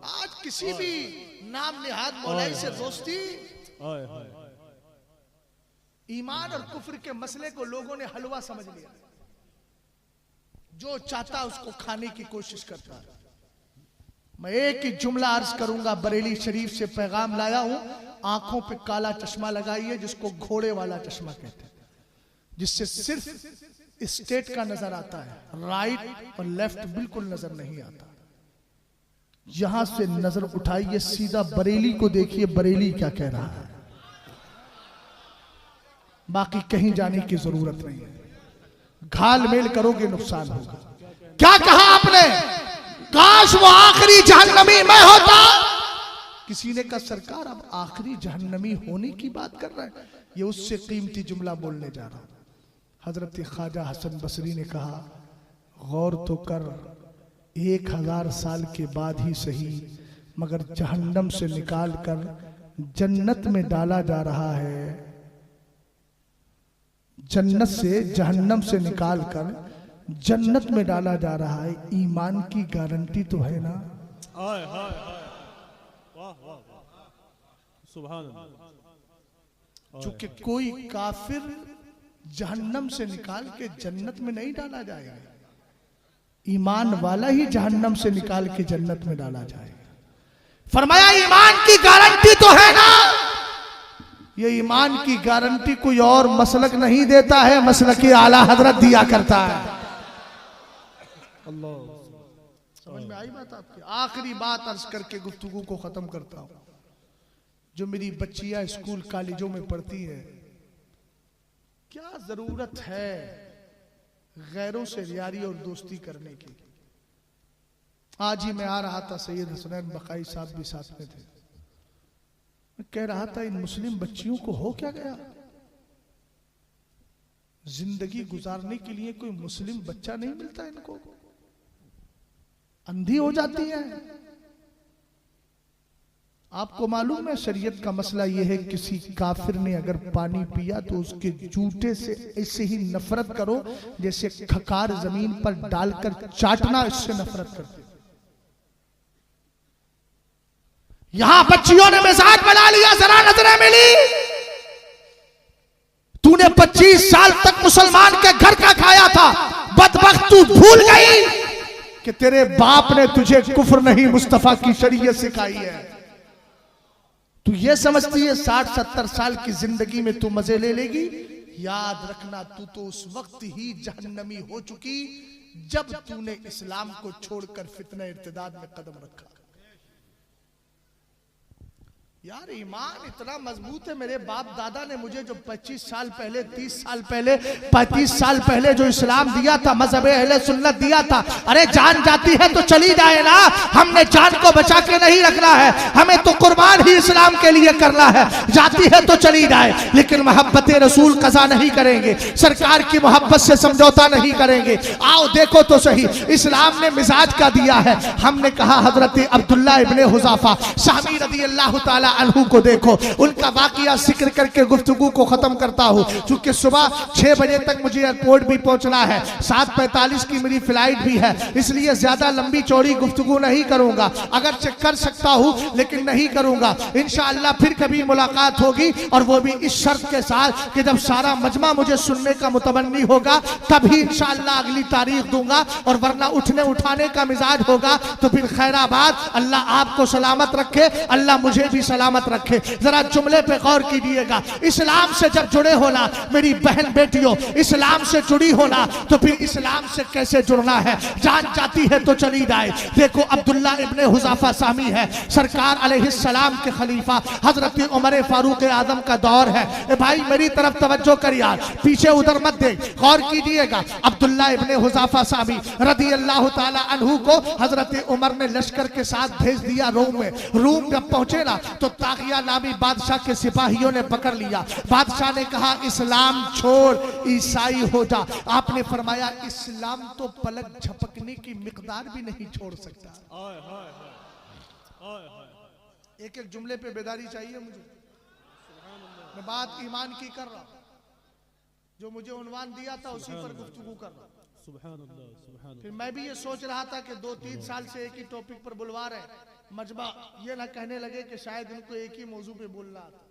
[SPEAKER 1] आज किसी भी नाम निहाद मौलाई से दोस्ती, ईमान और कुफ्र के मसले को लोगों ने हलवा समझ लिया, जो चाहता उसको खाने की कोशिश करता है। मैं एक ही जुमला अर्ज करूंगा, बरेली शरीफ से पैगाम लाया हूं। आंखों पे काला चश्मा लगाइए जिसको घोड़े वाला चश्मा कहते हैं, जिससे सिर्फ स्टेट का नजर आता है, राइट और लेफ्ट बिल्कुल नजर नहीं आता। यहां से नजर उठाइए, सीधा बरेली को देखिए, बरेली क्या कह रहा है, बाकी कहीं जाने की जरूरत नहीं है। घाल मेल करोगे नुकसान होगा। क्या कहा आपने, काश वो आखिरी जहन्नमी मैं होता। किसी ने कहा सरकार अब आखिरी जहन्नमी होने की बात कर रहे हैं, ये उससे कीमती जुमला बोलने जा रहा हूं। हजरत ख्वाजा हसन बसरी ने कहा गौर तो कर, 1000 साल के बाद ही सही मगर जहन्नम से निकाल कर जन्नत में डाला जा रहा है। जन्नत से जहन्नम से निकाल कर जन्नत में डाला जा रहा है। ईमान की गारंटी तो है ना। चूंकि कोई काफिर जहन्नम से निकाल के जन्नत में नहीं डाला जाएगा, ईमान वाला ही जहन्नम से निकाल के जन्नत में डाला जाएगा। फरमाया ईमान की गारंटी तो है ना। ये ईमान की गारंटी कोई और मसलक नहीं देता है, मसलक आला हजरत दिया करता है। अल्लाह, समझ में आई बात आपकी। आखिरी बात अर्ज करके गुफ्तगू को खत्म करता हूं। जो मेरी बच्चियां स्कूल कॉलेजों में पढ़ती है, क्या जरूरत है गैरों से यारी और दोस्ती करने की। आज ही मैं आ रहा था, सैयद हसनैन बकाई साहब भी साथ में थे। मैं कह रहा था इन मुस्लिम बच्चियों को हो क्या गया, जिंदगी गुजारने के लिए कोई मुस्लिम बच्चा नहीं मिलता इनको, अंधी हो जाती है। आपको मालूम है शरीयत का मसला यह है, किसी काफिर ने अगर पानी पिया तो उसके जूते से ऐसे ही नफरत करो जैसे खकार जमीन पर डालकर चाटना, इससे नफरत करते। यहां बच्चियों ने मिजाज बना लिया, जरा नजरें मिली। तूने 25 साल तक मुसलमान के घर का खाया था, बदबख्त तू भूल गई कि तेरे बाप ने तुझे कुफ्र नहीं मुस्तफा की शरीयत सिखाई है। तू ये समझती है 60-70 साल की जिंदगी में तू मजे ले लेगी? याद रखना, तू तो उस वक्त ही जहन्नमी हो चुकी जब तूने इस्लाम को छोड़कर फितना इर्तिदाद में कदम रखा। यार ईमान इतना मजबूत है, मेरे बाप दादा ने मुझे जो 25 साल पहले 30 साल पहले 35 साल पहले जो इस्लाम दिया था, मजहब अहले सुन्नत दिया था, अरे जान जाती है तो चली जाए ना, हमने जान को बचा के नहीं रखना है, हमें तो कुर्बान ही इस्लाम के लिए करना है। जाती है तो चली जाए, लेकिन मोहब्बत रसूल कज़ा नहीं करेंगे, सरकार की मोहब्बत से समझौता नहीं करेंगे। आओ देखो तो सही, इस्लाम ने मिजाज का दिया है। हमने कहा हजरत अब्दुल्ला इब्ने हुज़ाफा सामी रदी अल्लाह ताला अन्हु को देखो, उनका वाकया जिक्र करके गुफ्तगू को खत्म करता हूं, क्योंकि सुबह 6 बजे तक मुझे एयरपोर्ट भी पहुंचना है, 7:45 की मेरी फ्लाइट भी है, इसलिए ज्यादा लंबी चौड़ी गुफ्तगू नहीं करूंगा। अगर चेक कर सकता हूं लेकिन नहीं करूंगा। इंशाअल्लाह फिर कभी मुलाकात होगी, और वो भी इस शर्त के साथ कि जब सारा मजमा मुझे सुनने का मुतमन्नी होगा तभी इंशाअल्लाह अगली तारीख दूंगा, और वरना उठने उठाने का मिजाज होगा तो फिर खैराबाद। अल्लाह आपको सलामत रखे, अल्लाह मुझे भी सलामत रखे। जरा जुमले पे गौर कीजिएगा, इस्लाम से जब जुड़े होना मेरी बहन बेटियों, इस्लाम से जुड़ी होना तो फिर इस्लाम से कैसे जुड़ना है। जान जाती है तो चली जाए। देखो अब्दुल्ला इब्ने हुज़ाफा सामी है, सरकार अलैहिस्सलाम के खलीफा हजरत उमर फारूक आजम का दौर है। ए भाई मेरी तरफ तवज्जो कर यार, पीछे उधर मत देख, गौर कीजिएगा। अब्दुल्ला इब्ने हुज़ाफा सामी रदी अल्लाह ताला अन्हु को हजरत उमर ने लश्कर के साथ भेज दिया रोम में। रोम जब पहुंचे ना तो तागिया नामी बादशाह के सिपाहियों ने पकड़ लिया। बादशाह ने कहा इस्लाम छोड़, ईसाई हो जा। आपने फरमाया इस्लाम तो पलक झपकने की मिकदार भी नहीं छोड़ सकता। एक एक जुमले पे बेदारी चाहिए मुझे। मैं बात ईमान की कर रहा हूं, जो मुझे उन्वान दिया था उसी पर गुफ्तगू कर रहा हूं। फिर मैं भी ये सोच रहा था कि 2-3 साल से एक ही टॉपिक पर बुलवा रहे हैं, मजमा ये ना कहने लगे कि शायद इनको एक ही मौजू पे बोलना आता।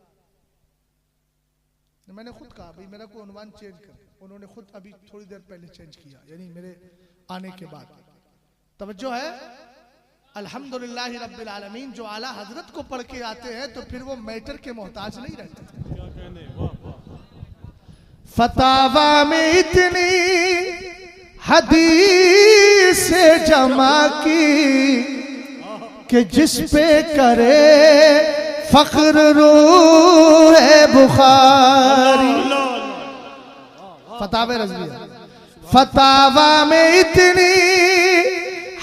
[SPEAKER 1] मैंने खुद कहा भाई मेरा कोई उन्वान चेंज कर, उन्होंने खुद अभी थोड़ी देर पहले चेंज किया, यानी मेरे आने के बाद। तवज्जो है, अल्हम्दुलिल्लाह रब्बिल आलमीन। जो आला हजरत को पढ़ के आते हैं तो फिर वो मैटर के मोहताज नहीं रहते। फतावा में इतनी हदीस जमा की कि जिस पे करे फख्र रूह बुखारी। फतावा रज़विया, फतावा में इतनी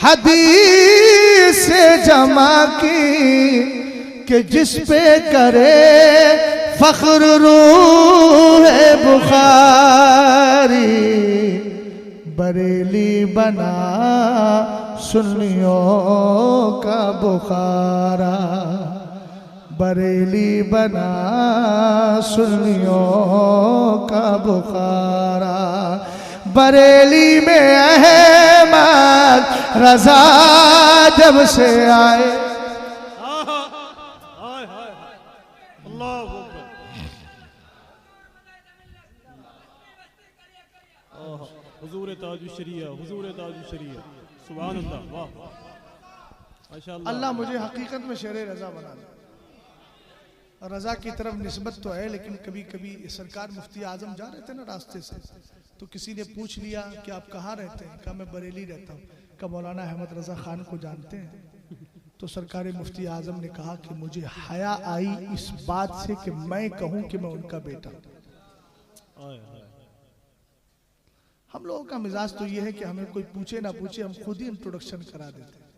[SPEAKER 1] हदीस जमा की कि जिस पे करे फख्र रूह बुखारी। बरेली बना सुन्नियों का बुखारा, बरेली बना सुन्नियों का बुखारा। बरेली में अहमद रजा जब से आए,
[SPEAKER 3] हुजूर ताज शरिया, हुजूर ताज शरिया, सुभान अल्लाह, वाह माशाअल्लाह। अल्लाह मुझे हकीकत में शेर रजा बना दे। रजा की तरफ निस्बत तो है, लेकिन कभी कभी सरकार मुफ्ती आजम जा रहे थे ना रास्ते से, तो किसी ने पूछ लिया कि आप कहाँ रहते हैं? कहा मैं बरेली रहता हूँ। कहा मौलाना अहमद रजा खान को जानते हैं? तो सरकार मुफ्ती आजम ने कहा कि मुझे हया आई इस बात से कि मैं कहूँ कि मैं उनका बेटा हूँ।
[SPEAKER 1] हम लोगों का मिजाज तो ये है कि हमें कोई पूछे ना पूछे, हम खुद ही इंट्रोडक्शन करा देते हैं।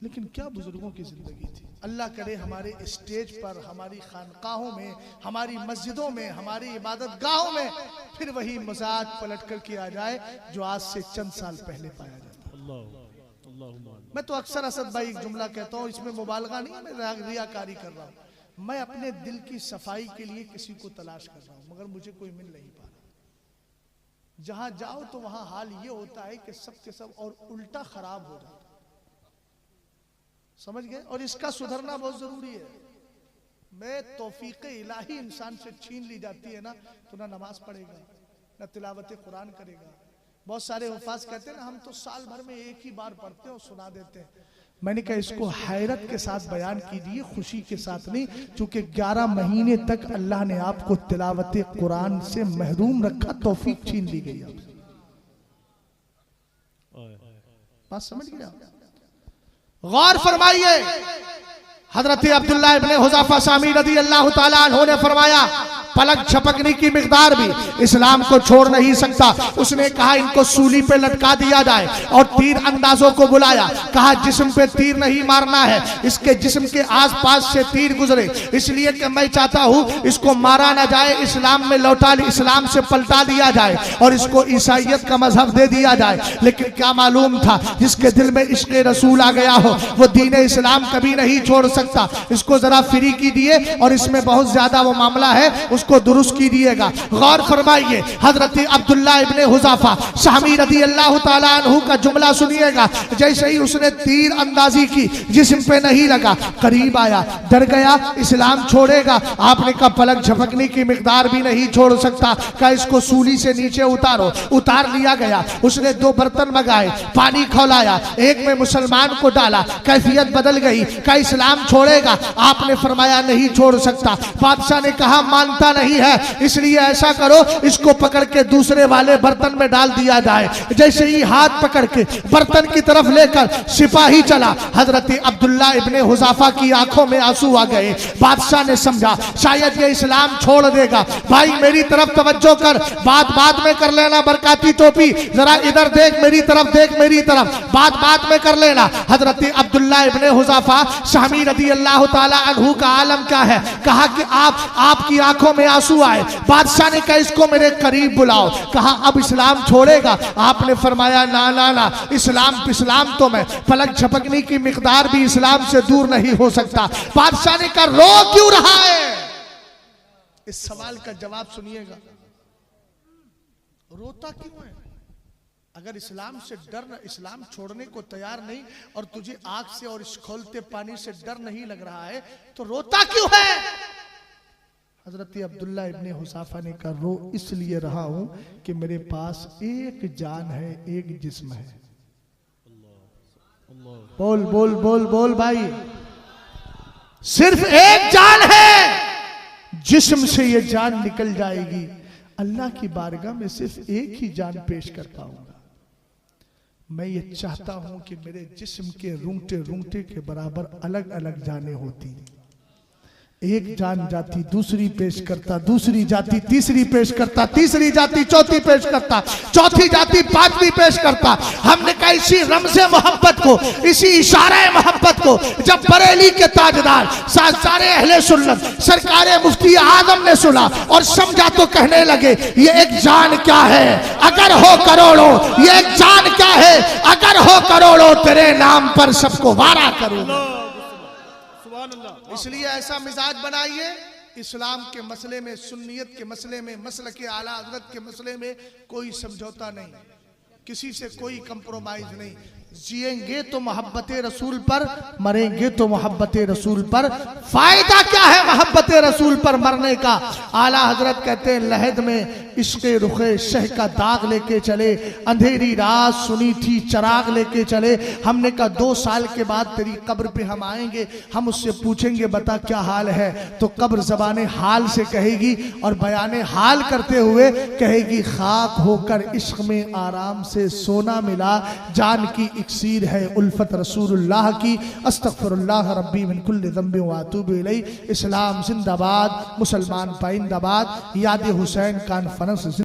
[SPEAKER 1] लेकिन क्या बुजुर्गों की जिंदगी थी। अल्लाह करे हमारे स्टेज पर, हमारी खानकाहों में, हमारी मस्जिदों में, हमारी इबादत गाहों में फिर वही मजाज पलट कर के आ जाए जो आज से चंद साल पहले पाया जाता। मैं तो अक्सर असद भाई एक जुमला कहता हूँ, इसमें मुबालगा नहीं है, मैं रियाकारी कर रहा हूँ। मैं अपने दिल की सफाई के लिए किसी को तलाश कर रहा हूँ, मगर मुझे कोई मिल नहीं पा रहा। जहां जाओ तो वहां हाल ये होता है कि सब के सब और उल्टा खराब हो जाता। समझ गए? और इसका सुधरना बहुत जरूरी है। मैं तौफीक इलाही इंसान से छीन ली जाती है ना, तो ना नमाज पढ़ेगा, ना तिलावत कुरान करेगा। बहुत सारे हुफाज कहते हैं ना, हम तो साल भर में एक ही बार पढ़ते हैं और सुना देते हैं। मैंने कहा इसको हैरत के साथ बयान कीजिए, खुशी के साथ नहीं, क्योंकि 11 महीने तक अल्लाह ने आपको तिलावत कुरान से महरूम रखा, तौफीक छीन ली गई आपसे। बात समझ गया? गौर फरमाइए, हजरत अब्दुल्लाह इब्ने हुज़ाफा शामी रज़ी अल्लाह ताला अन्हु ने फरमाया, पलक झपकने की मिकदार भी इस्लाम को छोड़ नहीं सकता। उसने कहा इनको सूली पे लटका दिया जाए और तीर अंदाजों को बुलाया। कहा जिस्म पे तीर नहीं मारना है, इसके जिस्म के आसपास से तीर गुजरे, इसलिए कि मैं चाहता हूं इसको मारा ना जाए, इस्लाम में लौटा, इस्लाम से पलटा दिया जाए और इसको ईसाइयत का मजहब दे दिया जाए। लेकिन क्या मालूम था, जिसके दिल में इश्क़ रसूल आ गया हो वो दीन इस्लाम कभी नहीं छोड़ सकता। इसको जरा फ्री कीजिए और इसमें बहुत ज्यादा वो मामला है, उसको दुरुस्त कीजिएगा। गौर फरमाइए, हजरत अब्दुल्ला इब्ने हुज़ाफा शामी रज़ी अल्लाह ताला अन्हु का जुमला सुनिएगा। जैसे ही उसने तीर अंदाजी की, जिस्म पे नहीं लगा, करीब आया, डर गया, इस्लाम छोड़ेगा। आपने कहा पलक झपकने की मिकदार भी नहीं छोड़ सकता, कहा इसको सूली से नीचे उतारो। उतार लिया गया। उसने 2 बर्तन मंगाए, पानी खौलाया, एक में मुसलमान को डाला, कैफियत बदल गई। कहा इस्लाम छोड़ेगा? आपने फरमाया नहीं छोड़ सकता। बादशाह ने कहा मानता नहीं है, इसलिए ऐसा करो इसको पकड़ के दूसरे वाले बर्तन में डाल दिया जाए। जैसे ही हाथ पकड़ के बर्तन की तरफ लेकर सिपाही चला, हजरत अब्दुल्ला इब्ने हुज़ाफा की आंखों में आंसू आ गए। बादशाह ने समझा शायद ये इस्लाम छोड़ देगा। भाई मेरी तरफ तवज्जो कर, बात में कर लेना, बरकाती टोपी जरा इधर देख, मेरी तरफ देख, मेरी तरफ, बात में कर लेना। हजरत अब्दुल्ला इब्ने हुज़ाफा शामी रज़ी अल्लाह ताला अन्हु का आलम क्या है? कहा कि आपकी आंखों में आंसू आए। बादशाह ने कहा इसको मेरे करीब बुलाओ। कहा अब इस्लाम छोड़ेगा? आपने फरमाया ना, इस्लाम तो मैं, पलक झपकने की मिकदार भी इस्लाम से दूर नहीं हो सकता। बादशाह ने कहा रो क्यों रहा है? इस सवाल का जवाब सुनिएगा, रोता क्यों है? अगर इस्लाम से डर, इस्लाम छोड़ने को तैयार नहीं और तुझे आग से और इस खौलते पानी से डर नहीं लग रहा है, तो रोता क्यों है? हजरत अब्दुल्ला इब्ने हुज़ाफा ने कहा रो इसलिए रहा हूं कि मेरे पास एक जान है, एक जिस्म है। बोल बोल बोल बोल भाई, सिर्फ एक जान है, जिस्म से ये जान निकल जाएगी। अल्लाह की बारगाह में सिर्फ एक ही जान पेश कर पाऊंगा। मैं ये चाहता हूं कि मेरे जिस्म के रूंगटे के बराबर अलग अलग जानें होती। एक जान जाती, दूसरी पेश करता, दूसरी जाती, तीसरी पेश करता, तीसरी जाती, चौथी पेश करता, चौथी जाती, पांचवी पेश करता। हमने कहा इसी रमज़े मोहब्बत को, इसी इशारे मोहब्बत को जब बरेली के ताजदार सारे अहले सुन्नत सरकारे मुफ्ती आजम ने सुना और समझा तो कहने लगे ये एक जान क्या है अगर हो करोड़ों, ये एक जान क्या है अगर हो करोड़ों, तेरे नाम पर सबको वारा करूंगा। इसलिए ऐसा मिजाज बनाइए, इस्लाम के मसले में, सुन्नियत के मसले में, मसलक के आला हज़रत के मसले में कोई समझौता नहीं, किसी से कोई कंप्रोमाइज नहीं। जिएंगे तो मोहब्बत रसूल पर, मरेंगे तो मोहब्बत रसूल पर। फायदा क्या है मोहब्बत रसूल पर मरने का? आला हजरत कहते हैं लहद में इश्क़े रुखे शह का दाग लेके चले, अंधेरी रात सुनी थी चराग लेके चले। हमने कहा 2 साल के बाद तेरी कब्र पे हम आएंगे, हम उससे पूछेंगे बता क्या हाल है, तो कब्र ज़बाने हाल से कहेगी और बयाने हाल करते हुए कहेगी खाक होकर इश्क में आराम से सोना मिला, जान की इक्सीर है उल्फत रसूलुल्लाह की। अस्तगफिरुल्लाह रब्बी मिन कुल्लि ज़ंबिन व अतूबु इलैह। इस्लाम जिंदाबाद, मुसलमान पाइंदाबाद, याद हुसैन कॉन्फ्रेंस